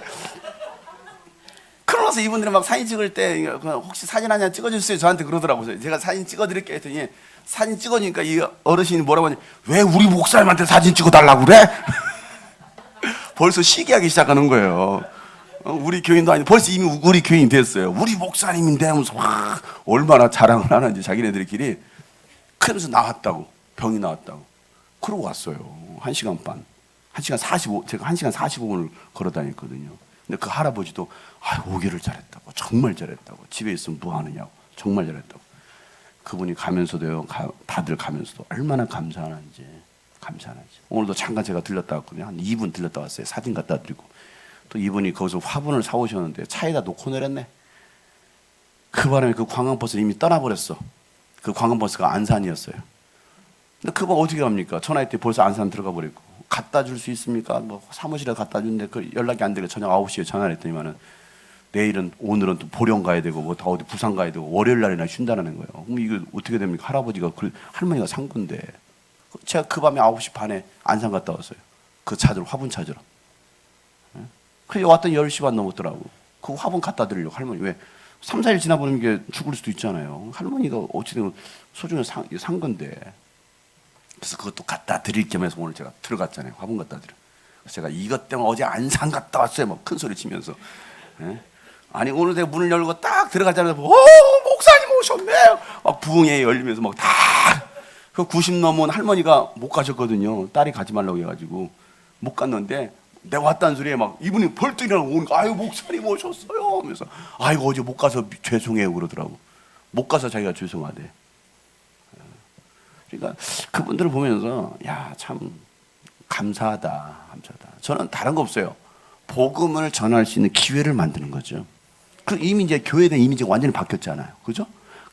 그러면서 이분들이 막 사진 찍을 때 혹시 사진 한 장 찍어주세요 저한테 그러더라고요. 제가 사진 찍어드릴게요 했더니 사진 찍어주니까 이 어르신이 뭐라고 하냐, 왜 우리 목사님한테 사진 찍어달라고 그래? 벌써 시기하기 시작하는 거예요. 우리 교인도 아니고 벌써 이미 우리 교인이 됐어요. 우리 목사님인데 하면서 와, 얼마나 자랑을 하는지 자기네들끼리. 그러면서 나왔다고, 병이 나왔다고. 그러고 왔어요. 1시간 반. 1시간 45, 제가 1시간 45분을 걸어 다녔거든요. 근데 그 할아버지도 오기를 잘했다고, 정말 잘했다고. 집에 있으면 뭐 하느냐고, 정말 잘했다고. 그분이 가면서도요, 다들 가면서도 얼마나 감사하는지. 오늘도 잠깐 제가 들렸다 왔거든요. 한 2분 들렸다 왔어요. 사진 갖다 드리고. 또 이분이 거기서 화분을 사오셨는데 차에다 놓고 내렸네. 그 바람에 그 관광버스를 이미 떠나버렸어. 그 관광버스가 안산이었어요. 근데 그분 어떻게 합니까? 전화했더니 벌써 안산 들어가 버렸고. 갖다 줄 수 있습니까? 뭐 사무실에 갖다 주는데 그 연락이 안 되고 저녁 9시에 전화를 했더니만은 내일은, 오늘은 또 보령 가야 되고 뭐 다 어디 부산 가야 되고 월요일 날이나 쉰다는 거예요. 그럼 이거 어떻게 됩니까? 할아버지가 할머니가 산 건데. 제가 그 밤에 9시 반에 안산 갔다 왔어요. 그 찾으러, 화분 찾으러. 그래서 왔더니 10시 반 넘었더라고. 그 화분 갖다 드리려고. 할머니 왜 3, 4일 지나보면 이게 죽을 수도 있잖아요. 할머니가 어찌든 소중히 산 건데. 그래서 그것도 갖다 드릴 겸해서 오늘 제가 들어갔잖아요. 화분 갖다 드려. 그래서 제가 이것 때문에 어제 안산 갔다 왔어요. 막 큰 소리 치면서. 예? 아니 오늘 내가 문을 열고 딱 들어가자마자 목사님 오셨네. 막 부흥회 열리면서 막 다 그 90 넘은 할머니가 못 가셨거든요. 딸이 가지 말라고 해가지고 못 갔는데 내가 왔다는 소리에 막 이분이 벌떡 일어나고 오니까 목사님 오셨어요 하면서 이거 어제 못 가서 죄송해요 그러더라고. 못 가서 자기가 죄송하대. 그러니까 그분들을 보면서 참 감사하다. 저는 다른 거 없어요. 복음을 전할 수 있는 기회를 만드는 거죠. 이미 이제 교회에 대한 이미지가 완전히 바뀌었잖아요. 그죠?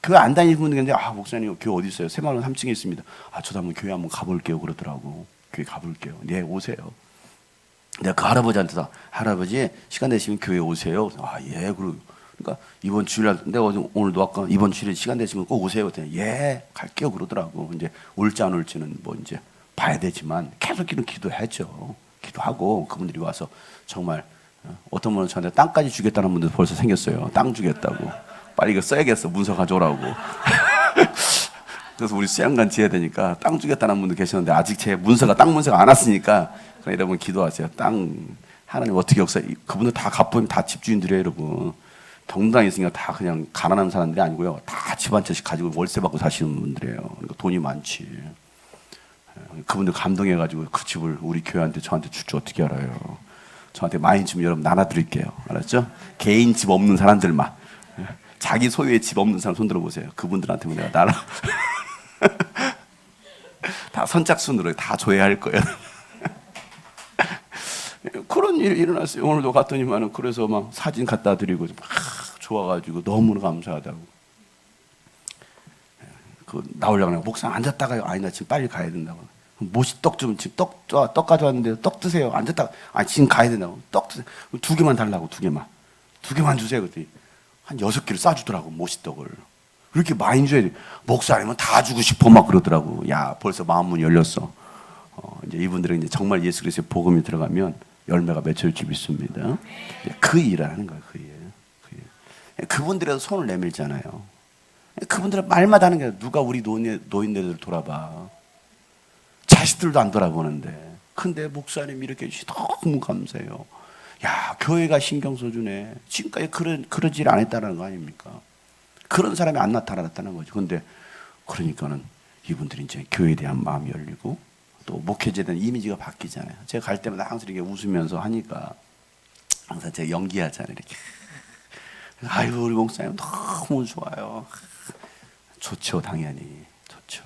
교회 안 다니는 분들 계는데 목사님 교회 어디 있어요? 새마을 3층에 있습니다. 저도 한번 교회 한번 가볼게요 그러더라고. 교회 가볼게요. 네 오세요. 내가 그 할아버지한테도 할아버지 시간 되시면 교회 오세요. 예. 그러니까 이번 주일날 내가 오늘도 아까 이번 주일에 시간 되시면 꼭 오세요. 그랬더니 예 갈게요 그러더라고. 이제 올지 안 올지는 뭐 이제 봐야 되지만 계속 기도하죠. 기도하고 그분들이 와서 정말 어떤 분은 저한테 땅까지 주겠다는 분들 벌써 생겼어요. 땅 주겠다고. 빨리 이거 써야겠어. 문서 가져오라고. 그래서 우리 수양관 지어야 되니까 땅 주겠다는 분도 계셨는데 아직 제 문서가 땅 문서가 안 왔으니까 여러분 기도하세요. 땅 하나님 어떻게 역사, 그분들 다 갚으면 다 집주인들이에요 여러분. 경당에 있으니까 다 그냥 가난한 사람들이 아니고요. 다 집 한 채씩 가지고 월세 받고 사시는 분들이에요. 그러니까 돈이 많지. 그분들 감동해가지고 그 집을 우리 교회한테 저한테 줄 줄 어떻게 알아요. 저한테 많이 좀 여러분 나눠드릴게요. 알았죠? 개인 집 없는 사람들만. 자기 소유의 집 없는 사람 손 들어보세요. 그분들한테 내가 나눠. 다 선착순으로 다 줘야 할 거예요. 그런 일이 일어났어요. 오늘도 갔더니만은 그래서 막 사진 갖다 드리고 막 좋아가지고 너무나 감사하다고. 나오려고 하면 목사 앉았다가요. 나 지금 빨리 가야 된다고. 뭐시 떡 좀 지금 떡 가져왔는데 떡 드세요. 앉았다가 지금 가야 된다고. 떡 드세요. 2개만 달라고 2개만 주세요. 그랬더니 한 6개를 싸주더라고 모시떡을. 이렇게 많이 줘야 돼. 목사님은 다 주고 싶어 막 그러더라고. 벌써 마음문이 열렸어. 이제 이분들은 이제 정말 예수 그리스도의 복음이 들어가면 열매가 맺혀질 줄 믿습니다. 그 일을 하는 거야, 그 일. 그분들에서 손을 내밀잖아요. 그분들은 말마다 하는 게 누가 우리 노인네들 돌아봐. 자식들도 안 돌아보는데. 근데 목사님이 이렇게 해주시 너무 감사해요. 교회가 신경 써주네. 지금까지 그런 일 안 했다는 거 아닙니까? 그런 사람이 안 나타났다는 거죠. 근데 그러니까는 이분들이 이제 교회에 대한 마음이 열리고 또 목회자에 대한 이미지가 바뀌잖아요. 제가 갈 때마다 항상 이렇게 웃으면서 하니까 항상 제가 연기하잖아요. 이렇게. 우리 목사님 너무 좋아요. 좋죠, 당연히. 좋죠.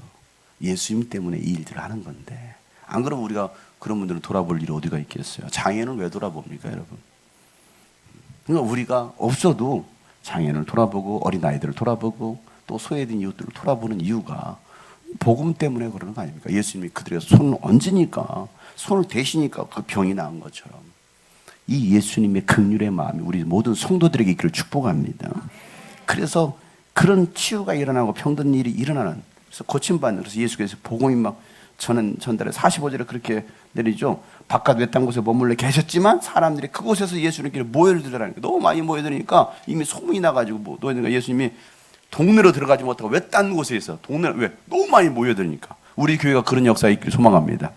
예수님 때문에 이 일들을 하는 건데 안 그러면 우리가 그런 분들을 돌아볼 일이 어디가 있겠어요? 장애인을 왜 돌아봅니까, 여러분? 그러니까 우리가 없어도 장애인을 돌아보고 어린아이들을 돌아보고 또 소외된 이웃들을 돌아보는 이유가 복음 때문에 그러는 거 아닙니까? 예수님이 그들의 손을 얹으니까, 손을 대시니까 그 병이 나은 것처럼 이 예수님의 긍휼의 마음이 우리 모든 성도들에게 있기를 축복합니다. 그래서 그런 치유가 일어나고 병든 일이 일어나는, 그래서 고침받는, 그래서 예수께서 복음이 막 저는 전달에 45절에 그렇게 내리죠. 바깥 외딴 곳에 머물러 계셨지만 사람들이 그곳에서 예수님께 모여들으라니까, 너무 많이 모여드니까 이미 소문이 나가지고 모여드니까 예수님이 동네로 들어가지 못하고 외딴 곳에 있어. 동네, 왜? 너무 많이 모여드니까. 우리 교회가 그런 역사에 있기를 소망합니다.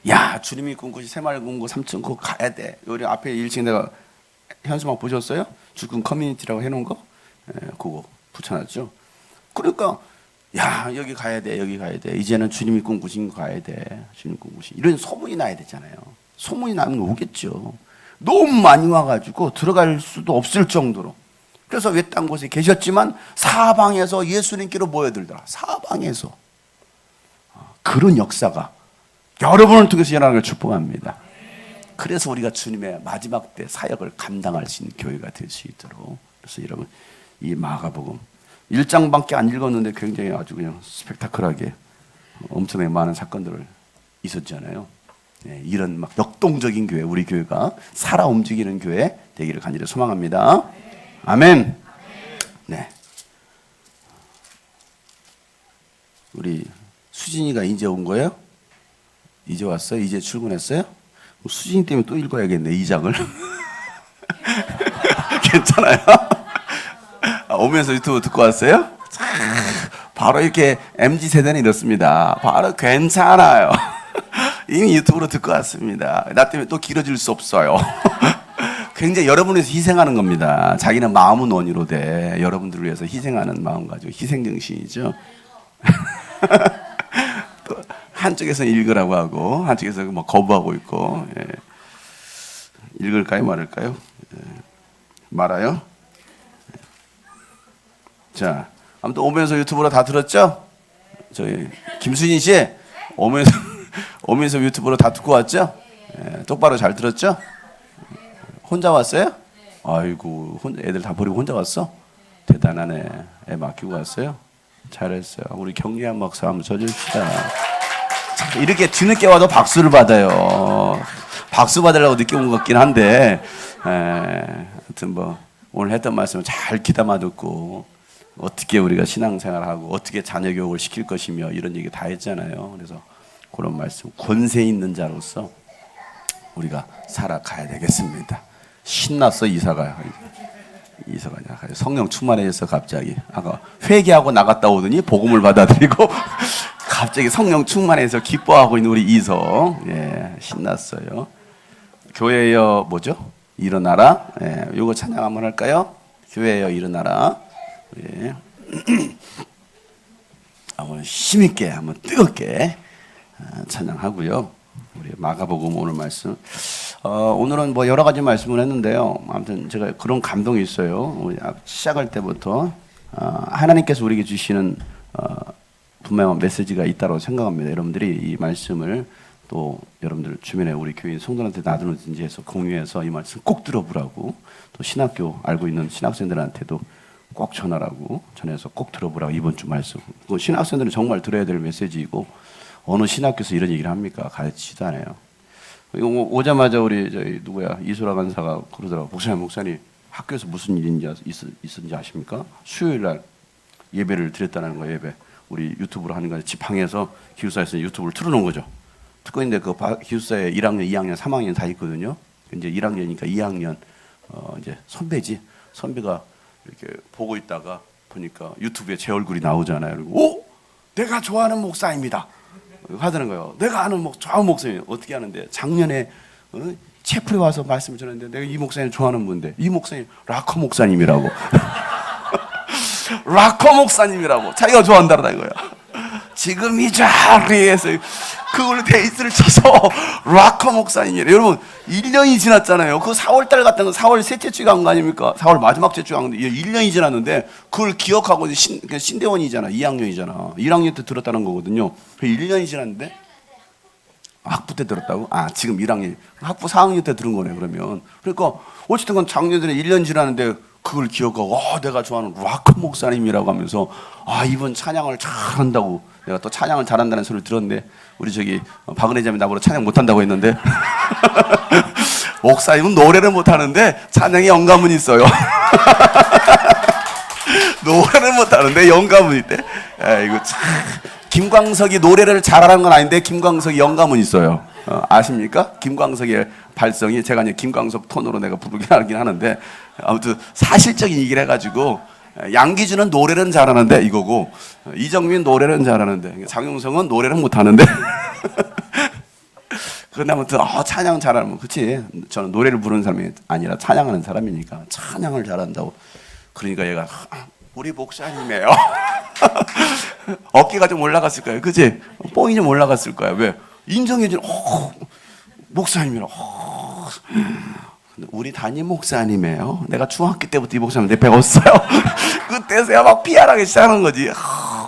야, 주님이 꾼 곳이 새마을금고 3층 그거 가야 돼. 여기 앞에 1층 내가 현수막 보셨어요? 주군 커뮤니티라고 해놓은 거? 예, 그거 붙여놨죠. 그러니까 야, 여기 가야 돼, 여기 가야 돼. 이제는 주님이 꾼 곳인 거 가야 돼. 주님 꾼 곳이. 이런 소문이 나야 되잖아요. 소문이 나면 오겠죠. 너무 많이 와가지고 들어갈 수도 없을 정도로. 그래서 외딴 곳에 계셨지만 사방에서 예수님께로 모여들더라. 사방에서. 그런 역사가 여러분을 통해서 일어나는 걸 축복합니다. 그래서 우리가 주님의 마지막 때 사역을 감당할 수 있는 교회가 될 수 있도록. 그래서 여러분, 이 마가복음 1장밖에 안 읽었는데 굉장히 아주 그냥 스펙타클하게 엄청나게 많은 사건들을 있었잖아요. 네, 이런 막 역동적인 교회, 우리 교회가 살아 움직이는 교회 되기를 간절히 소망합니다. 아멘. 네. 우리 수진이가 이제 온 거예요? 이제 왔어요? 이제 출근했어요? 수진이 때문에 또 읽어야겠네, 2장을. 괜찮아요? 오면서 유튜브 듣고 왔어요? 바로 이렇게 MZ세대는 이렇습니다. 바로 괜찮아요. 이미 유튜브로 듣고 왔습니다. 나 때문에 또 길어질 수 없어요. 굉장히 여러분을 위해서 희생하는 겁니다. 자기는 마음은 원이로 돼. 여러분들을 위해서 희생하는 마음 가지고 희생정신이죠. 또 한쪽에서는 읽으라고 하고 한쪽에서 뭐 거부하고 있고. 예. 읽을까요, 말을까요? 예. 말아요? 자, 아무튼 오면서 유튜브로 다 들었죠? 저희 김수진 씨 오면서 유튜브로 다 듣고 왔죠? 예, 똑바로 잘 들었죠? 혼자 왔어요? 아이고, 애들 다 버리고 혼자 왔어? 대단하네. 애 맡기고 왔어요? 잘했어요. 우리 경리한 목사 한번 쳐줍시다. 이렇게 뒤늦게 와도 박수를 받아요. 박수 받으려고 늦게 온 것 같긴 한데, 하여튼 뭐 오늘 했던 말씀을 잘 귀담아 듣고 어떻게 우리가 신앙생활하고 어떻게 자녀 교육을 시킬 것이며 이런 얘기 다 했잖아요. 그래서 그런 말씀, 권세 있는 자로서 우리가 살아가야 되겠습니다. 신났어, 이사가 성령 충만해져서 갑자기 아까 회개하고 나갔다 오더니 복음을 받아들이고 갑자기 성령 충만해서 기뻐하고 있는 우리 이서. 예, 신났어요. 교회여 뭐죠? 일어나라. 예, 요거 찬양 한번 할까요? 교회여 일어나라. 예. 한번 힘있게, 한번 뜨겁게 찬양하고요. 우리 마가복음 오늘 말씀. 오늘은 뭐 여러 가지 말씀을 했는데요. 아무튼 제가 그런 감동이 있어요. 우리 시작할 때부터 하나님께서 우리에게 주시는 분명한 메시지가 있다고 생각합니다. 여러분들이 이 말씀을 또 여러분들 주변에 우리 교인 성도한테 나누든지 해서 공유해서 이 말씀 꼭 들어보라고, 또 신학교 알고 있는 신학생들한테도 꼭 전하라고, 전해서 꼭 들어보라고. 이번 주 말씀. 신학생들은 정말 들어야 될 메시지이고, 어느 신학교에서 이런 얘기를 합니까? 가르치지도 않아요. 오자마자 우리 저희 누구야 이소라 간사가 그러더라고. 목사님 학교에서 무슨 일인지 있었는지 아십니까? 수요일 날 예배를 드렸다는 거예요. 예배 우리 유튜브로 하는 거, 지방에서 기숙사에서 유튜브를 틀어놓은 거죠. 듣고 있는데 그 기숙사에 1학년, 2학년, 3학년 다 있거든요. 이제 1학년이니까 2학년 이제 선배지. 선배가 이렇게 보고 있다가 보니까 유튜브에 제 얼굴이 나오잖아요. 그리고 오, 내가 좋아하는 목사입니다. 하더는 거예요. 내가 아는 좋아하는 목사님. 어떻게 하는데 작년에 채플에 와서 말씀을 전했는데 내가 이 목사님 좋아하는 분인데 이 목사님 락커 목사님이라고. 락커 목사님이라고 자기가 좋아한다는 이거야. 지금 이 자리에서 그걸로 데이트를 쳐서 락커 목사님이래. 여러분 1년이 지났잖아요. 그 4월달 같은 건 4월 셋째 주에 간 거 아닙니까? 4월 마지막 째 주에 간 건데 1년이 지났는데 그걸 기억하고 신대원이잖아. 2학년이잖아. 1학년 때 들었다는 거거든요. 1년이 지났는데 학부 때 들었다고? 아, 지금 1학년, 학부 4학년 때 들은 거네, 그러면. 그러니까, 어쨌든 건 작년 전에 1년 지났는데, 그걸 기억하고, 내가 좋아하는 락커 목사님이라고 하면서, 이분 찬양을 잘한다고. 내가 또 찬양을 잘한다는 소리를 들었는데, 우리 저기, 박은혜 자매 나보고 찬양 못한다고 했는데, 목사님은 노래를 못하는데, 찬양에 영감은 있어요. 노래를 못하는데, 영감은 있대. 이거 참. 김광석이 노래를 잘하는 건 아닌데 김광석이 영감은 있어요. 아십니까? 김광석의 발성이 제가 이제 김광석 톤으로 내가 부르긴 하긴 하는데 아무튼 사실적인 얘기를 해가지고 양기준은 노래는 잘하는데 이거고 이정민 노래는 잘하는데 장용성은 노래는 못하는데 그런데 아무튼 찬양 잘하면 그치? 저는 노래를 부르는 사람이 아니라 찬양하는 사람이니까 찬양을 잘한다고 그러니까 얘가 우리 목사님이에요. 어깨가 좀 올라갔을 거예요. 그치? 뽕이 좀 올라갔을 거야. 왜? 인정해준, 목사님이라. 우리 담임 목사님이에요. 내가 중학교 때부터 이 목사님 배웠어요. 그때서야 막 피하라기 시작하는 거지.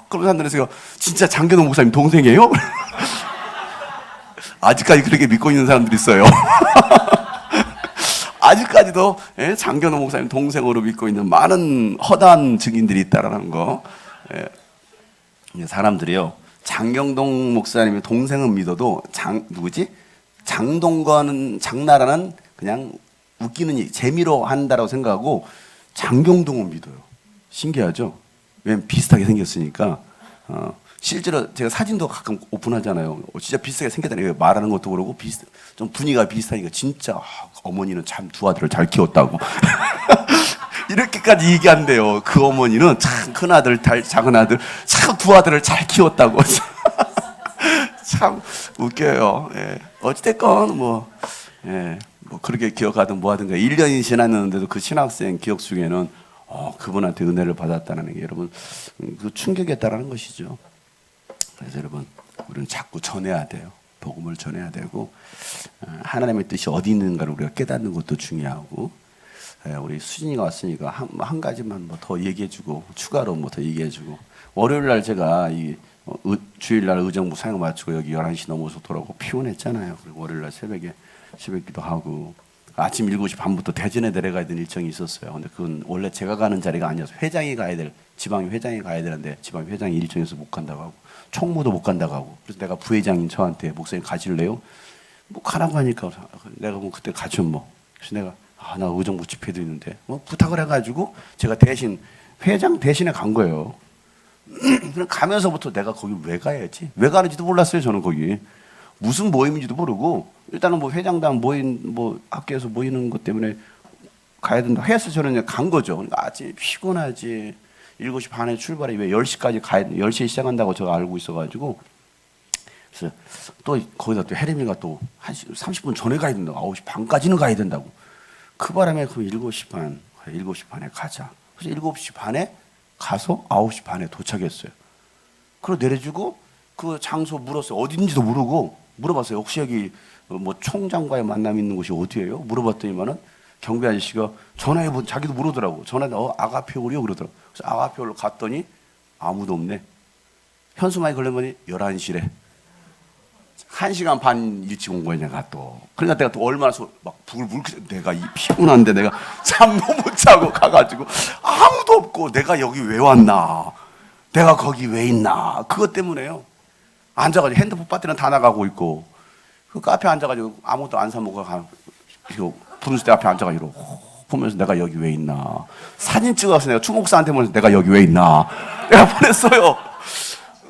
그런 사람들에서 진짜 장경동 목사님 동생이에요? 아직까지 그렇게 믿고 있는 사람들이 있어요. 아직까지도 장경동 목사님 동생으로 믿고 있는 많은 허다한 증인들이 있다라는 거. 사람들이요. 장경동 목사님의 동생은 믿어도 누구지? 장동건, 장나라는 그냥 웃기는 얘기, 재미로 한다라고 생각하고 장경동은 믿어요. 신기하죠? 왜냐면 비슷하게 생겼으니까. 실제로 제가 사진도 가끔 오픈하잖아요. 진짜 비슷하게 생겼다니까 말하는 것도 그러고 좀 분위기가 비슷하니까 진짜 어머니는 참 두 아들을 잘 키웠다고. 이렇게까지 얘기한대요. 그 어머니는 참 큰 아들, 작은 아들, 참 두 아들을 잘 키웠다고. 참 웃겨요. 어찌됐건 뭐 그렇게 기억하든 뭐 하든가 1년이 지났는데도 그 신학생 기억 속에는 그분한테 은혜를 받았다는 게 여러분 그 충격이었다라는 것이죠. 그래서 여러분 우리는 자꾸 전해야 돼요. 복음을 전해야 되고 하나님의 뜻이 어디 있는가를 우리가 깨닫는 것도 중요하고 우리 수진이가 왔으니까 한 가지만 뭐 더 얘기해주고 추가로 뭐 더 얘기해주고 월요일 날 제가 주일날 의정부 사역 마치고 여기 11시 넘어서 돌아오고 피곤했잖아요. 그리고 월요일 날 새벽에 새벽기도 하고 아침 7시 반부터 대전에 내려가야 되는 일정이 있었어요. 근데 그건 원래 제가 가는 자리가 아니어서 회장이 가야 될 지방 회장이 가야 되는데 지방 회장이 일정에서 못 간다고 하고 총무도 못 간다고 하고 그래서 내가 부회장인 저한테 목사님 가실래요? 뭐 가라고 하니까 내가 뭐 그때 가죠 뭐. 그래서 내가 나 의정부 집회도 있는데 뭐 부탁을 해가지고 제가 대신 회장 대신에 간 거예요. 그럼 가면서부터 내가 거기 왜 가야지? 왜 가는지도 몰랐어요. 저는 거기 무슨 모임인지도 모르고 일단은 뭐 회장단 모임 뭐 학교에서 모이는 것 때문에 가야 된다 해서 저는 그냥 간 거죠. 그러니까 아직 피곤하지. 7시 반에 출발해 왜 10시까지 가야 10시에 시작한다고 제가 알고 있어가지고 그래서 또 거기다 또 혜림이가 또 1시 30분 전에 가야 된다고 9시 반까지는 가야 된다고 그 바람에 그 7시 반에 가자. 그래서 7시 반에 가서 9시 반에 도착했어요. 그리고 내려주고 그 장소 물었어요. 어딘지도 모르고 물어봤어요. 혹시 여기 뭐 총장과의 만남이 있는 곳이 어디예요? 물어봤더니만은 경비 아저씨가 전화해보 자기도 모르더라고. 전화해 아가페올이요 그러더라고. 그래서 아가페올로 갔더니 아무도 없네. 현수막이 걸려보니 11시래. 1시간 반 일찍 온 거야 내가 또. 그러니까 내가 또 얼마나 막 부글부글 내가 이 피곤한데 내가 잠도 못 자고 가가지고 아무도 없고 내가 여기 왜 왔나? 내가 거기 왜 있나? 그것 때문에요. 앉아가지고 핸드폰 배터리는 다 나가고 있고 그 카페 앉아가지고 아무것도 안 사 먹어 분수대 앞에 앉아가지고 보면서 내가 여기 왜 있나? 사진 찍어서 내가 추목사한테 보면서 내가 여기 왜 있나? 내가 보냈어요.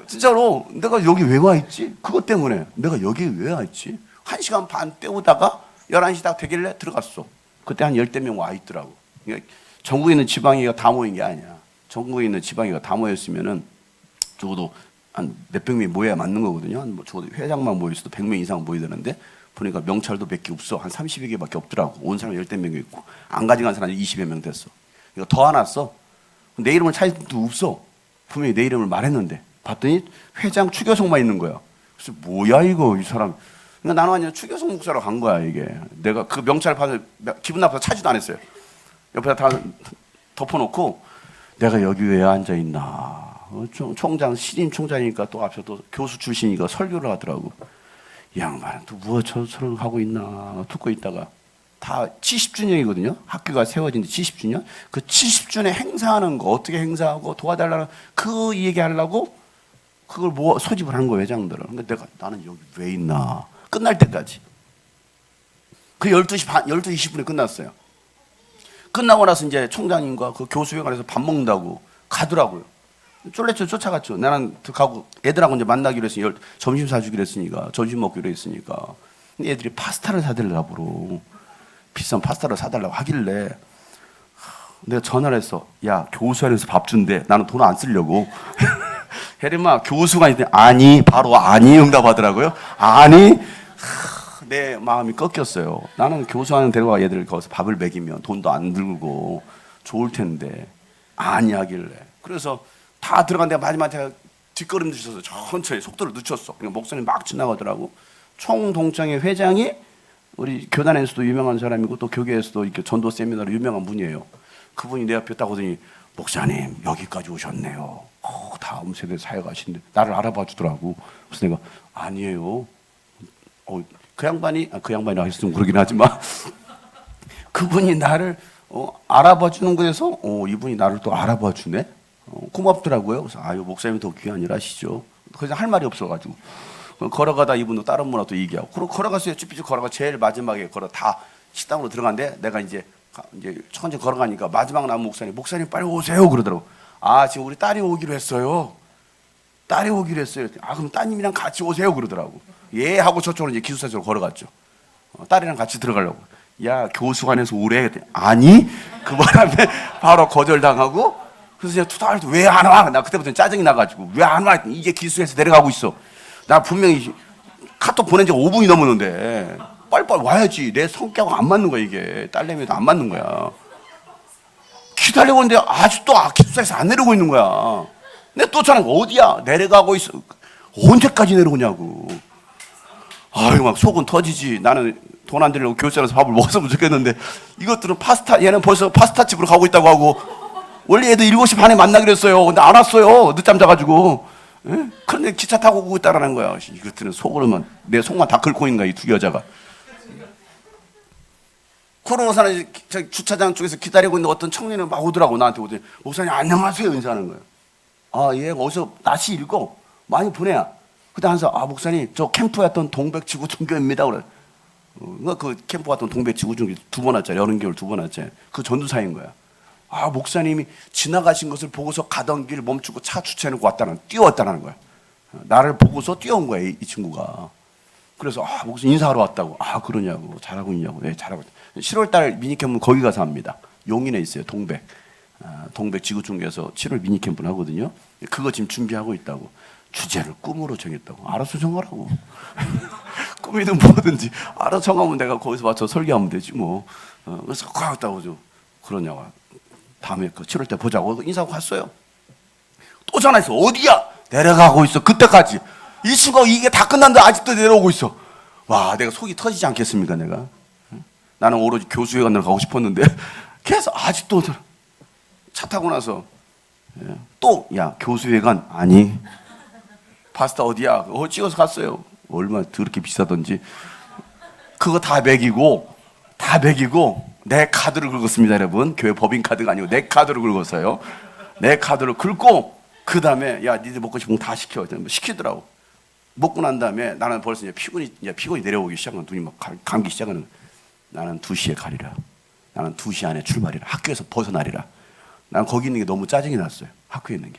진짜로 내가 여기 왜 와 있지? 그것 때문에 내가 여기 왜 와 있지? 1시간 반 때우다가 11시 딱 되길래 들어갔어. 그때 한 10대 명 와 있더라고. 그러니까 전국에 있는 지방이가 다 모인 게 아니야. 전국에 있는 지방이가 다 모였으면은 적어도 한 몇백 명이 모여야 맞는 거거든요. 뭐 적어도 회장만 모였어도 100명 이상 모이되는데 보니까 명찰도 몇 개 없어. 한 30여 개밖에 없더라고. 온 사람 10대 명이 있고 안 가져간 사람이 20여 명 됐어. 이거 더 안 왔어. 내 이름을 찾을 수도 없어. 분명히 내 이름을 말했는데 봤더니 회장 추교성만 있는 거야. 그래서 뭐야 이거 이 사람. 그러니까 나는 완전 추교성 목사로 간 거야 이게. 내가 그 명찰 받을 기분 나빠서 찾지도 않았어요. 옆에다 다 덮어놓고 내가 여기 왜 앉아 있나. 총장 신임 총장이니까 또 앞에 또 교수 출신이니까 설교를 하더라고. 이 양반은 또 뭐 저처럼 하고 있나 듣고 있다가 다 70주년이거든요. 학교가 세워진 지 70주년. 그 70주년 행사하는 거 어떻게 행사하고 도와달라는 그 얘기하려고 그걸 뭐 소집을 한 거예요, 회장들은. 근데 나는 여기 왜 있나 끝날 때까지. 그 12시 반, 12시 20분에 끝났어요. 끝나고 나서 이제 총장님과 그 교수회관에서 밥 먹는다고 가더라고요. 쫄래쫄 쫓아갔죠. 나는 가고 애들하고 이제 만나기로 했으니 점심 사주기로 했으니까 점심 먹기로 했으니까. 근데 애들이 파스타를 사달라고 비싼 파스타를 사달라고 하길래 내가 전화를 했어. 야, 교수회관에서 밥 준대. 나는 돈 안 쓰려고. 혜림아, 교수가 있는데 아니, 바로 아니 응답하더라고요. 아니. 내 마음이 꺾였어요. 나는 교수하는 데려가 얘들 거기서 밥을 먹이면 돈도 안 들고 좋을 텐데 아니 하길래. 그래서 다 들어간 데가 마지막에 뒷걸음 주셔서 천천히 속도를 늦췄어. 그러니까 목사님 막 지나가더라고. 총동창회 회장이 우리 교단에서도 유명한 사람이고 또 교계에서도 이렇게 전도 세미나로 유명한 분이에요. 그분이 내 앞에 딱 오더니 목사님 여기까지 오셨네요. 다음 세대 사역하신데 나를 알아봐 주더라고. 그래서 내가 아니에요. 그 양반이 하셨으면 그러긴 하지만 그분이 나를 알아봐 주는 거에서 이분이 나를 또 알아봐 주네. 고맙더라고요. 그래서 아유 목사님이 더 귀한 일 하시죠. 그래서 할 말이 없어가지고 걸어가다 이분도 다른 분하고 또 얘기하고 그러고 걸어갔어요. 쭈삐쭈 걸어가 제일 마지막에 다 식당으로 들어간대. 내가 이제 천천히 걸어가니까 마지막 남은 목사님 빨리 오세요 그러더라고. 아 지금 우리 딸이 오기로 했어요. 아 그럼 따님이랑 같이 오세요 그러더라고. 예 하고 저쪽으로 이제 기숙사 쪽으로 걸어갔죠. 딸이랑 같이 들어가려고. 야 교수관에서 오래 했더니 아니 그 바람에 바로 거절당하고. 그래서 제가 투닥할 때 왜 안 와? 나 그때부터 짜증이 나가지고 왜 안 와? 이게 기숙사에서 내려가고 있어. 나 분명히 카톡 보낸 지가 5분이 넘었는데 빨리빨리 와야지. 내 성격하고 안 맞는 거야 이게. 딸내미도 안 맞는 거야. 기다리고 있는데 아직도 기숙사에서 안 내려오고 있는 거야. 근데 또 저는 어디야? 내려가고 있어. 언제까지 내려오냐고. 아유 막 속은 터지지. 나는 돈 안 들려고 교회에서 밥을 먹었으면 좋겠는데 이것들은 얘는 벌써 파스타 집으로 가고 있다고 하고 원래 애들 7시 반에 만나기로 했어요. 근데 안 왔어요. 늦잠 자가지고. 예? 그런데 기차 타고 오고 있다라는 거야. 이것들은 속으로만 내 속만 다 긁고 있는 거야 이 두 여자가. 그러고서는 주차장 쪽에서 기다리고 있는 어떤 청년이 막 오더라고. 나한테 오더니 목사님 안녕하세요 인사하는 거예요. 아 예 어디서 날씨 읽고 많이 보내야. 그때 한사 목사님 저 캠프 왔던 동백지구 종교입니다 그래. 그 캠프 왔던 동백지구 종교 2번 왔잖아요. 여름 겨울 2번 왔잖아요. 그 전도사인 거야. 목사님이 지나가신 것을 보고서 가던 길 멈추고 차 주차해놓고 뛰어왔다는 거야. 나를 보고서 뛰어온 거야 이 친구가. 그래서 목사님 인사하러 왔다고. 그러냐고. 잘하고 있냐고. 네 잘하고 있다. 7월달 미니캠프는 거기 가서 합니다. 용인에 있어요. 동백 지구총회에서 7월 미니캠프를 하거든요. 그거 지금 준비하고 있다고. 주제를 꿈으로 정했다고. 알아서 정하라고. 꿈이든 뭐든지 알아서 정하면 내가 거기서 맞춰 설교하면 되지 뭐. 그래서 가겠다고 좀 그러냐고. 다음에 그 7월 때 보자고 인사하고 갔어요. 또 전화했어. 어디야? 내려가고 있어. 그때까지. 이 친구가 이게 다 끝났는데 아직도 내려오고 있어. 와 내가 속이 터지지 않겠습니까 내가. 나는 오로지 교수회관으로 가고 싶었는데 계속 아직도 차 타고 나서 또 야 교수회관 아니 파스타 어디야? 찍어서 갔어요. 얼마나 그렇게 비싸던지. 그거 다 먹이고 내 카드를 긁었습니다 여러분. 교회 법인 카드가 아니고 내 카드를 긁었어요. 내 카드를 긁고 그 다음에 야 니들 먹고 싶은 거 다 시켜. 시키더라고. 먹고 난 다음에 나는 벌써 이제 피곤이 내려오기 시작한 눈이 막 감기 시작하는. 나는 2시에 가리라. 나는 2시 안에 출발이라. 학교에서 벗어나리라. 나는 거기 있는 게 너무 짜증이 났어요. 학교에 있는 게.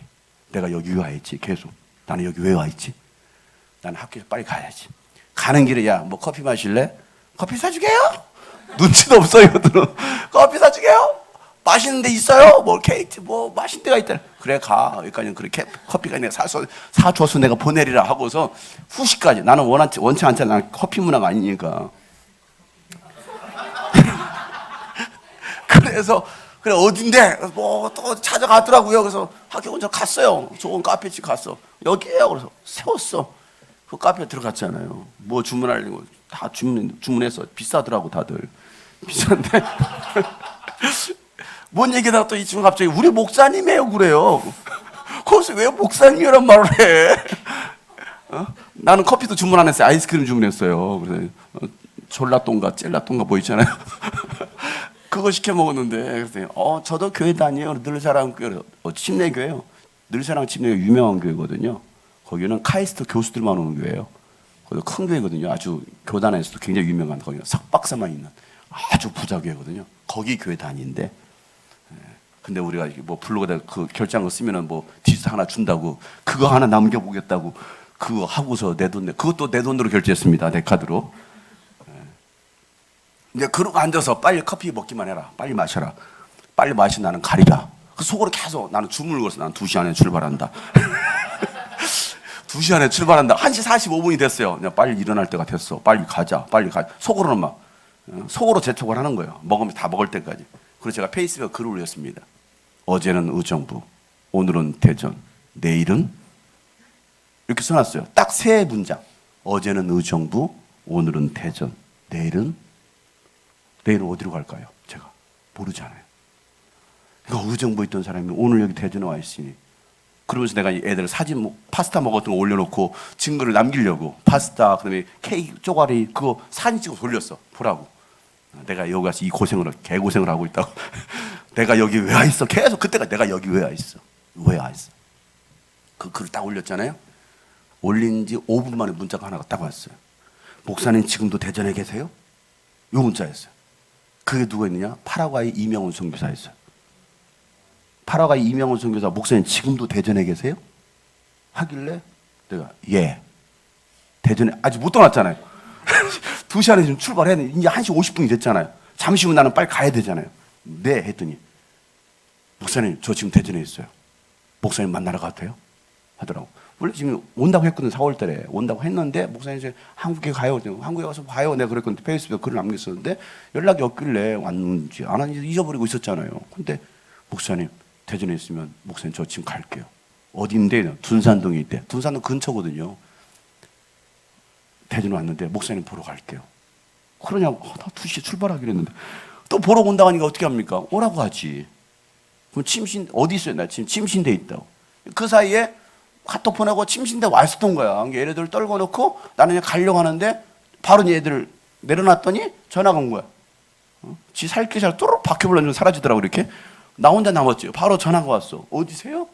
내가 여기 왜 와 있지? 계속. 나는 여기 왜 와 있지? 나는 학교에서 빨리 가야지. 가는 길에 야 뭐 커피 마실래? 커피 사주게요? 눈치도 없어요 이것들은. 커피 사주게요? 맛있는 데 있어요? 뭐 케이크 뭐 맛있는 데가 있다. 그래 가. 여기까지는 그렇게 커피가 내가 사줘서 내가 보내리라 하고서 후식까지. 나는 원치 않잖아. 나는 커피 문화가 아니니까. 그래서 그래 어딘데 뭐 또 찾아가더라고요. 그래서 학교 혼자 갔어요. 좋은 카페집 갔어. 여기에요. 그래서 세웠어. 그 카페 들어갔잖아요. 뭐 주문하려고 다 주문해서 비싸더라고 다들. 비싼데 뭔 얘기다가 또 이 친구 갑자기 우리 목사님이에요 그래요. 거기서 왜 목사님이란 말을 해? 나는 커피도 주문 안 했어요. 아이스크림 주문했어요. 그래서 졸라똥가 젤라똥가 뭐 있잖아요. 그거 시켜 먹었는데 그랬더니 저도 교회 다녀요. 늘사랑 교회 침례교회요. 늘사랑 침례교 유명한 교회거든요. 거기는 카이스트 교수들만 오는 교회예요. 거기 큰 교회거든요. 아주 교단에서도 굉장히 유명한 거기 석박사만 있는 아주 부자 교회거든요. 거기 교회 다니는데 근데 우리가 뭐 블로그에다 그 결제한 거 쓰면은 뭐 디지털 하나 준다고 그거 하나 남겨보겠다고 그거 하고서 내 돈 그것도 내 돈으로 결제했습니다. 내 카드로. 이제 그러고 앉아서 빨리 커피 먹기만 해라. 빨리 마셔라. 빨리 마시 나는 가리라. 그 속으로 계속 나는 주문을 걸어서 나는 2시 안에 출발한다. 2시 안에 출발한다. 1시 45분이 됐어요. 그냥 빨리 일어날 때가 됐어. 빨리 가자. 빨리 가. 속으로는 막 속으로 재촉을 하는 거예요. 먹으면 다 먹을 때까지. 그래서 제가 페이스북에 글을 올렸습니다. 어제는 의정부, 오늘은 대전, 내일은 이렇게 써놨어요. 딱 3문장. 어제는 의정부, 오늘은 대전, 내일은 어디로 갈까요? 제가 모르잖아요. 그러니까 의정부에 있던 사람이 오늘 여기 대전에 와 있으니 그러면서 내가 애들 사진 파스타 먹었던 거 올려놓고 증거를 남기려고 파스타 그다음에 케이크 쪼가리 그거 사진 찍어 돌렸어. 보라고. 내가 여기 와서 이 고생을 개고생을 하고 있다고. 내가 여기 왜 와 있어? 계속 그때가 내가 여기 왜 와 있어? 왜 와 있어? 그 글을 딱 올렸잖아요. 올린 지 5분 만에 문자가 하나가 딱 왔어요. 목사님 지금도 대전에 계세요? 요 문자였어요. 그게 누가 있느냐? 파라과이 이명훈 선교사였어요. 파라과이 이명훈 선교사 목사님 지금도 대전에 계세요? 하길래 내가 예. 대전에 아직 못 떠났잖아요. 2시 안에 지금 출발해야 돼. 이제 1시 50분이 됐잖아요. 잠시 후 나는 빨리 가야 되잖아요. 네 했더니 목사님 저 지금 대전에 있어요. 목사님 만나러 가도 돼요? 하더라고. 원래 지금 온다고 했거든. 4월 달에 온다고 했는데 목사님 이제 한국에 가요. 한국에 와서 봐요. 내가 그랬거든. 페이스북에 글을 남겼었는데 연락이 없길래 왔는지 안 왔는지 잊어버리고 있었잖아요. 근데 목사님 대전에 있으면 목사님 저 지금 갈게요. 어디인데? 둔산동에 있대. 둔산동 근처거든요. 대전 왔는데 목사님 보러 갈게요. 그러냐고 나 2시에 출발하기로 했는데 또 보러 온다고 하니까 어떻게 합니까? 오라고 하지. 그럼 침신 어디 있어요? 나 지금 침신대에 있다고. 그 사이에 카톡 보내고 침신대 와 있었던 거야. 얘네들 떨궈 놓고 나는 그냥 가려고 하는데 바로 얘들 내려놨더니 전화가 온 거야. 지 살길 잘 뚜룩 바퀴벌레 사라지더라고 이렇게. 나 혼자 남았지. 바로 전화가 왔어. 어디세요?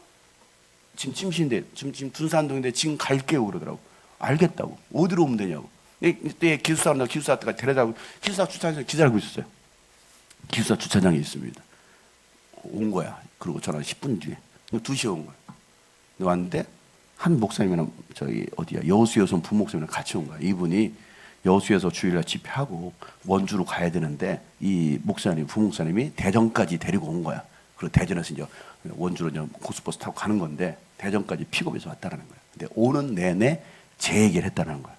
지금 침신대 지금 둔산동인데 지금 갈게요 그러더라고. 알겠다고. 어디로 오면 되냐고. 그때 기숙사까지 데려다고 기숙사 주차장에서 기다리고 있었어요. 기숙사 주차장에 있습니다. 온 거야. 그리고 전화 10분 뒤에 2시에 온 거야. 왔는데 한 목사님이랑 저기 어디야 여수여선 부목사님이랑 같이 온 거야. 이분이 여수에서 주일날 집회하고 원주로 가야 되는데 이 목사님 부목사님이 대전까지 데리고 온 거야. 그리고 대전에서 이제 원주로 이제 고속버스 타고 가는 건데 대전까지 픽업해서 왔다는 거야. 근데 오는 내내 제 얘기를 했다는 거야.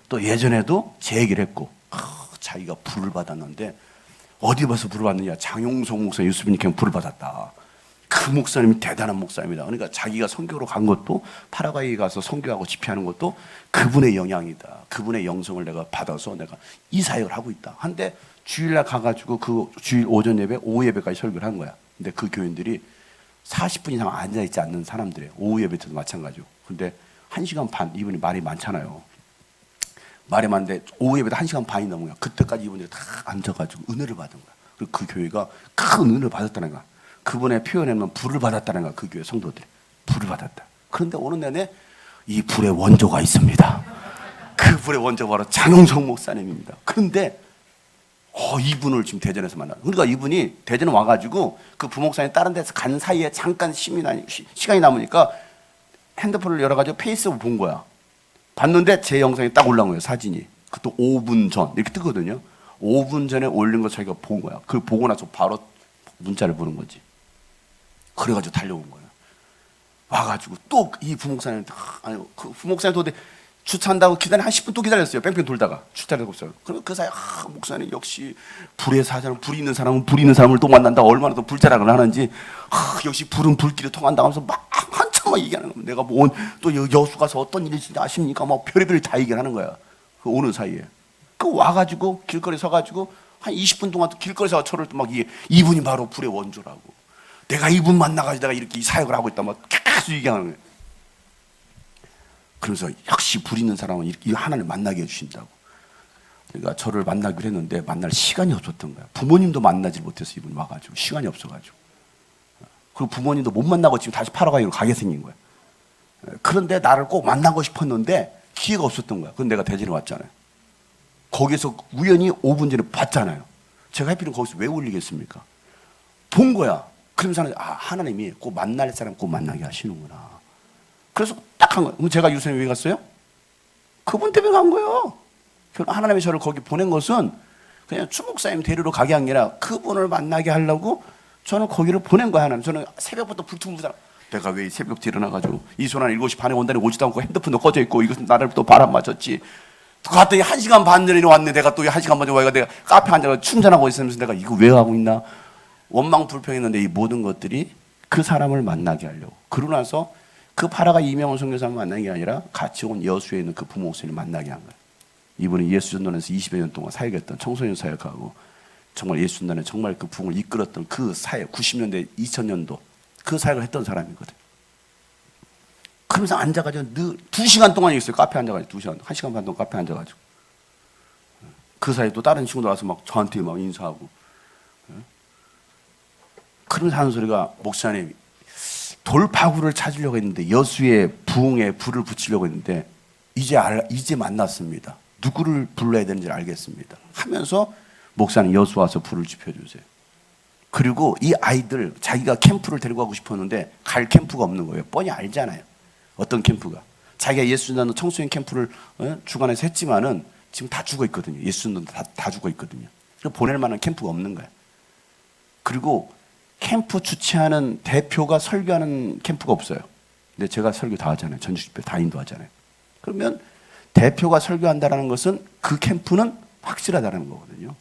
또 예전에도 제 얘기를 했고 자기가 불을 받았는데 어디 봐서 불을 받느냐. 장용석 목사 유수빈님께 불을 받았다. 그 목사님이 대단한 목사입니다. 그러니까 자기가 선교로 간 것도 파라과이에 가서 선교하고 집회하는 것도 그분의 영향이다. 그분의 영성을 내가 받아서 내가 이 사역을 하고 있다. 한데 주일날 가가지고 그 주일 오전 예배, 오후 예배까지 설교를 한 거야. 근데 그 교인들이 40분 이상 앉아있지 않는 사람들이에요. 오후 예배 때도 마찬가지고. 근데 1시간 반, 이분이 말이 많잖아요. 말이 많은데 오후 예배도 1시간 반이 넘은 거야. 그때까지 이분들이 다 앉아가지고 은혜를 받은 거야. 그리고 그 교회가 큰 은혜를 받았다는 거야. 그분의 표현에는 불을 받았다는 거야. 그 교회 성도들이 불을 받았다. 그런데 어느 내내 이 불의 원조가 있습니다. 그 불의 원조가 바로 장용석 목사님입니다. 그런데 이분을 지금 대전에서 만나. 그러니까 이분이 대전에 와가지고 그 부목사님 다른 데서 간 사이에 잠깐 시간이 남으니까 핸드폰을 열어가지고 페이스북 본 거야. 봤는데 제 영상이 딱 올라온 거예요. 사진이. 그것도 5분 전 이렇게 뜨거든요. 5분 전에 올린 거 자기가 본 거야. 그걸 보고 나서 바로 문자를 보는 거지. 그래가지고 달려온 거야. 와가지고 또 이 부목사님, 그 부목사님 도대 주차한다고 기다려 한 10분 또 기다렸어요. 뺑뺑 돌다가 주차를 하고 있어요. 그러면 그 사이 목사님 역시 불의 사자는 불이 있는 사람은 불이 있는 사람을 또 만난다. 얼마나 더 불자랑을 하는지 역시 불은 불길에 통한다 하면서 막 한참 막 얘기하는 거야. 내가 뭐 또 여수 가서 어떤 일이 있는지 아십니까? 막 별의별 다 얘기하는 거야. 그 오는 사이에. 그 와가지고 길거리 서가지고 한 20분 동안 또 길거리에서 저를 또 막 이분이 바로 불의 원조라고. 내가 이분 만나가지고 내가 이렇게 이 사역을 하고 있다 막 계속 얘기하는 거예요. 그러면서 역시 불 있는 사람은 이 하나님 만나게 해주신다고. 그러니까 저를 만나기로 했는데 만날 시간이 없었던 거야. 부모님도 만나지 못해서 이분이 와가지고 시간이 없어가지고. 그리고 부모님도 못 만나고 지금 다시 파라과이로 가게 생긴 거야. 그런데 나를 꼭 만나고 싶었는데 기회가 없었던 거야. 그건 내가 대전에 왔잖아요. 거기서 우연히 5분 전에 봤잖아요. 제가 하필은 거기서 왜 올리겠습니까? 본 거야. 그러면서 하나님이 꼭 만날 사람 꼭 만나게 하시는구나. 그래서 딱 한 거예요. 그럼 제가 유선에 왜 갔어요? 그분 때문에 간 거예요. 하나님이 저를 거기 보낸 것은 그냥 추목사님 데리러 가게 한 게 아니라 그분을 만나게 하려고 저는 거기를 보낸 거야. 하나님. 저는 새벽부터 불퉁불퉁 내가 왜 새벽부터 일어나가지고 이소란 7시 반에 온다니 오지도 않고 핸드폰도 꺼져 있고 이것은 나를 또 바람 맞췄지. 갔더니 1시간 반 전에 왔네. 내가 또 1시간 반 전에 와가 내가 카페 앉아서 충전하고 있으면서 내가 이거 왜 하고 있나. 원망 불평했는데 이 모든 것들이 그 사람을 만나게 하려고. 그러고 나서 그 파라가 이명훈 선교사를 만난 게 아니라 같이 온 여수에 있는 그 부모 목사님을 만나게 한 거예요. 이분이 예수전단에서 20여 년 동안 사역했던 청소년 사역하고 정말 예수전단에 정말 그 부흥을 이끌었던 그 사역 90년대 2000년도 그 사역을 했던 사람이거든요. 그러면서 앉아가지고 늘 2시간 동안 있어요. 카페에 앉아가지고 2시간, 1시간 반 동안 카페에 앉아가지고 그 사이에 또 다른 친구들 와서 막 저한테 막 인사하고 그러면서 하는 소리가 목사님 돌파구를 찾으려고 했는데 여수의 부흥에 불을 붙이려고 했는데 이제 만났습니다. 누구를 불러야 되는지 알겠습니다. 하면서 목사님 여수 와서 불을 지펴주세요. 그리고 이 아이들 자기가 캠프를 데리고 가고 싶었는데 갈 캠프가 없는 거예요. 뻔히 알잖아요. 어떤 캠프가. 자기가 예수전도 청소년 캠프를 주관해서 했지만은 지금 다 죽어 있거든요. 예수전도 다 죽어 있거든요. 그래서 보낼 만한 캠프가 없는 거예요. 그리고 캠프 주최하는 대표가 설교하는 캠프가 없어요. 근데 제가 설교 다 하잖아요. 전주 집회 다 인도하잖아요. 그러면 대표가 설교한다는 것은 그 캠프는 확실하다는 거거든요.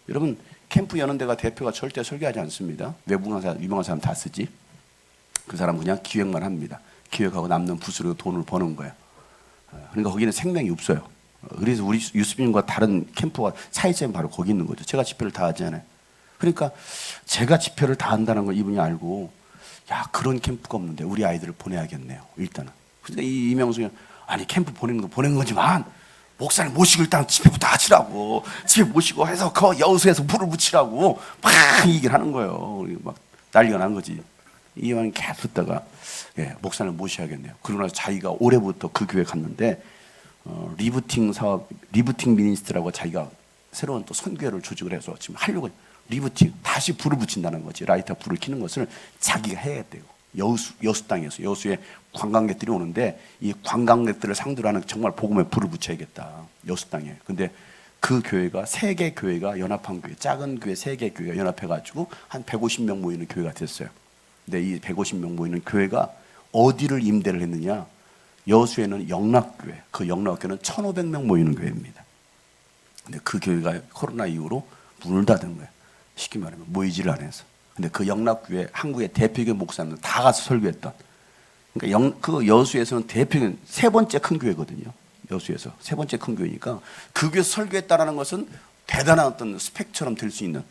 여러분 캠프 여는 데가 대표가 절대 설교하지 않습니다. 외국 유명한 사람 다 쓰지. 그 사람 그냥 기획만 합니다. 기획하고 남는 붓으로 돈을 버는 거예요. 그러니까 거기는 생명이 없어요. 그래서 우리 유수빈과 다른 캠프가 차이점이 바로 거기 있는 거죠. 제가 집회를 다 하잖아요. 그러니까 제가 집회를 다 한다는 걸 이분이 알고 야 그런 캠프가 없는데 우리 아이들을 보내야겠네요. 일단은. 그러니까 이 이명숙이 아니 캠프 보낸 거지만 목사님 모시고 일단 집회부터 하시라고 집회 모시고 해서 그 여수에서 불을 붙이라고 막 얘기를 하는 거예요. 막 난리가 난 거지. 이왕 계속 듣다가 목사님 모셔야겠네요. 그러고 나서 자기가 올해부터 그 교회 갔는데 리부팅 사업, 리부팅 미니스트라고 자기가 새로운 또 선교회를 조직을 해서 지금 하려고 리부팅 다시 불을 붙인다는 거지. 라이터 불을 켜는 것을 자기가 해야겠대요. 여수 땅에서 여수에 관광객들이 오는데 이 관광객들을 상대로 하는 정말 복음에 불을 붙여야겠다. 여수 땅에. 근데 그 교회가 세 개 교회가 연합한 교회, 작은 교회 세 개 교회가 연합해가지고 한 150명 모이는 교회가 됐어요. 근데 이 150명 모이는 교회가 어디를 임대를 했느냐? 여수에는 영락교회, 그 영락교회는 1,500명 모이는 교회입니다. 근데 그 교회가 코로나 이후로 문을 닫은 거예요. 쉽게 말하면 모이지를 않아서. 근데 그 영락교회 한국의 대표교회 목사님들 다 가서 설교했던. 그러니까 그 여수에서는 대표교회 세 번째 큰 교회거든요. 여수에서 세 번째 큰 교회니까 그 교회에서 설교했다라는 것은 대단한 어떤 스펙처럼 될 수 있는.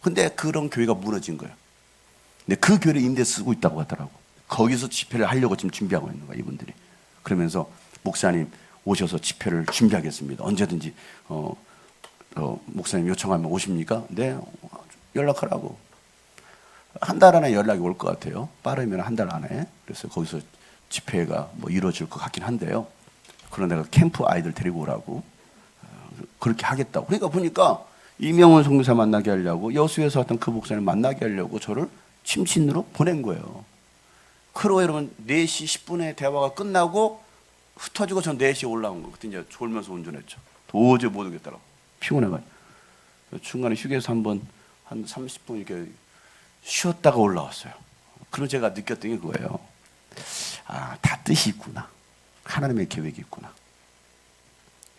근데 그런 교회가 무너진 거예요. 근데 그 교회를 임대 쓰고 있다고 하더라고. 거기서 집회를 하려고 지금 준비하고 있는 거야 이분들이. 그러면서 목사님 오셔서 집회를 준비하겠습니다. 언제든지 목사님 요청하면 오십니까? 네, 연락하라고. 한 달 안에 연락이 올 것 같아요. 빠르면 한 달 안에. 그래서 거기서 집회가 뭐 이루어질 것 같긴 한데요. 그런 내가 캠프 아이들 데리고 오라고 그렇게 하겠다고. 그러니까 보니까 이명훈 선교사 만나게 하려고 여수에서 왔던 그 목사님 만나게 하려고 저를 침신으로 보낸 거예요. 그러고 여러분 4시 10분에 대화가 끝나고 흩어지고 전 4시에 올라온 거. 그때 이제 졸면서 운전했죠. 도저히 못 오겠더라고. 피곤해가지고. 중간에 휴게소 한 30분 이렇게 쉬었다가 올라왔어요. 그럼 제가 느꼈던 게 그거예요. 아, 다 뜻이 있구나. 하나님의 계획이 있구나.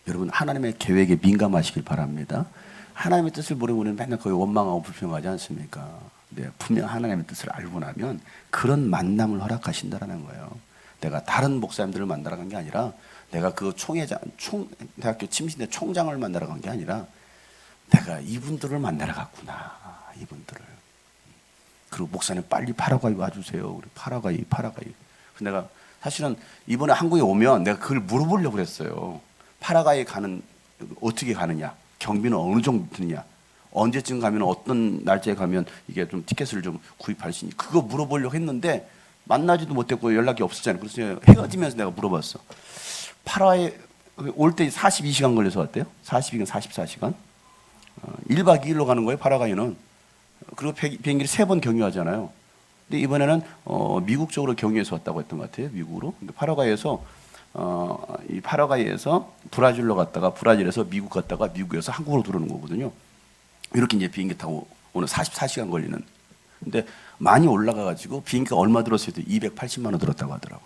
여러분 하나님의 계획에 민감하시길 바랍니다. 하나님의 뜻을 모르고 우리는 맨날 거기 원망하고 불평하지 않습니까? 네, 분명 하나님의 뜻을 알고 나면 그런 만남을 허락하신다라는 거예요. 내가 다른 목사님들을 만나러 간 게 아니라 내가 그 대학교 침신대 총장을 만나러 간 게 아니라 내가 이분들을 만나러 갔구나. 이분들을. 그리고 목사님 빨리 파라과이 와주세요. 우리 파라과이. 내가 사실은 이번에 한국에 오면 내가 그걸 물어보려고 그랬어요. 파라과이 가는 어떻게 가느냐, 경비는 어느 정도 드느냐, 언제쯤 가면 어떤 날짜에 가면 이게 좀 티켓을 좀 구입할 수 있니? 그거 물어보려고 했는데 만나지도 못했고 연락이 없었잖아요. 그래서 헤어지면서 내가 물어봤어. 파라과이 올 때 42시간 걸려서 왔대요. 42시간, 44시간. 1박 2일로 가는 거예요, 파라과이는. 그리고 비행기를 3번 경유하잖아요. 근데 이번에는 미국 쪽으로 경유해서 왔다고 했던 것 같아요. 미국으로. 그러니까 파라과이에서 이 파라과이에서 브라질로 갔다가 브라질에서 미국 갔다가 미국에서 한국으로 들어오는 거거든요. 이렇게 이제 비행기 타고 오늘 44시간 걸리는. 근데 많이 올라가 가지고 비행기가 얼마 들었어요? 280만 원 들었다고 하더라고.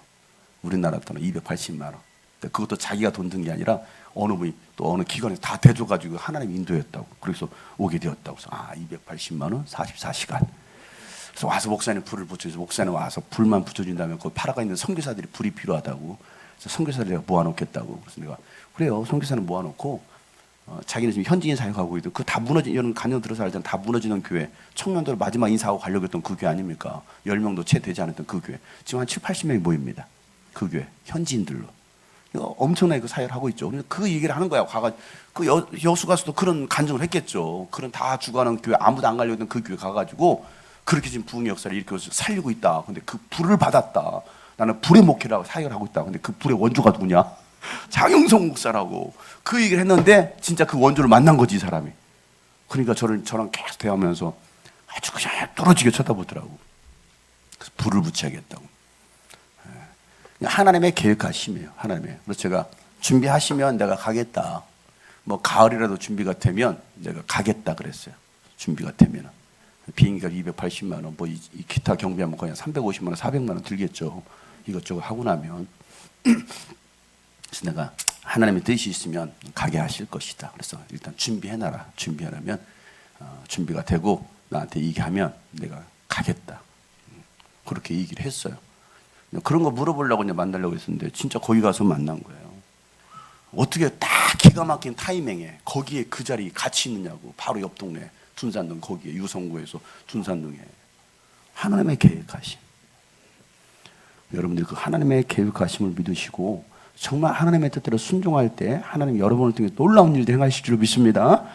우리나라 돈은 280만 원. 그러니까 그것도 자기가 돈 든 게 아니라 어느 분이 또 어느 기관에서 다 대줘 가지고 하나님 인도했다고. 그래서 오게 되었다고. 그래서 280만 원 44시간. 그래서 와서 목사님 불을 붙여서 목사님 와서 불만 붙여준다면 거기 파라가 있는 선교사들이 불이 필요하다고. 그래서 선교사들 내가 모아놓겠다고. 그래서 내가 그래요. 선교사는 모아놓고 자기는 지금 현지인 사역하고 있고 그 다 무너진 이런 간증 들어서 알잖아. 다 무너지는 교회. 청년들 마지막 인사하고 가려고 했던 그 교회 아닙니까? 10명도 채 되지 않았던 그 교회. 지금 한 7, 80명이 모입니다. 그 교회. 현지인들로. 엄청나게 그 사역을 하고 있죠. 그 얘기를 하는 거야. 가가지고 그 여수 가서도 그런 간증을 했겠죠. 그런 다 죽어가는 교회 아무도 안 가려고 했던 그 교회 가가지고 그렇게 지금 부흥의 역사를 이렇게 살리고 있다. 근데 그 불을 받았다. 나는 불의 목회라고 사역을 하고 있다. 근데 그 불의 원조가 누구냐? 장영성 목사라고. 그 얘기를 했는데 진짜 그 원조를 만난 거지, 이 사람이. 그러니까 저랑 계속 대하면서 아주 그냥 떨어지게 쳐다보더라고. 그래서 불을 붙여야겠다고. 하나님의 계획하심이에요. 하나님의. 그래서 제가 준비하시면 내가 가겠다. 뭐 가을이라도 준비가 되면 내가 가겠다 그랬어요. 준비가 되면. 비행기가 280만 원, 뭐 이 기타 경비하면 그냥 350만 원, 400만 원 들겠죠. 이것저것 하고 나면. 그래서 내가 하나님의 뜻이 있으면 가게 하실 것이다. 그래서 일단 준비해놔라. 준비하려면 준비가 되고 나한테 얘기하면 내가 가겠다. 그렇게 얘기를 했어요. 그런 거 물어보려고 이제 만나려고 했었는데 진짜 거기 가서 만난 거예요. 어떻게 딱 기가 막힌 타이밍에 거기에 그 자리 같이 있느냐고. 바로 옆 동네 둔산동 거기에 유성구에서 둔산동에 하나님의 계획하심. 여러분들 그 하나님의 계획하심을 믿으시고 정말 하나님의 뜻대로 순종할 때 하나님 여러분을 통해 놀라운 일들 행하실 줄 믿습니다.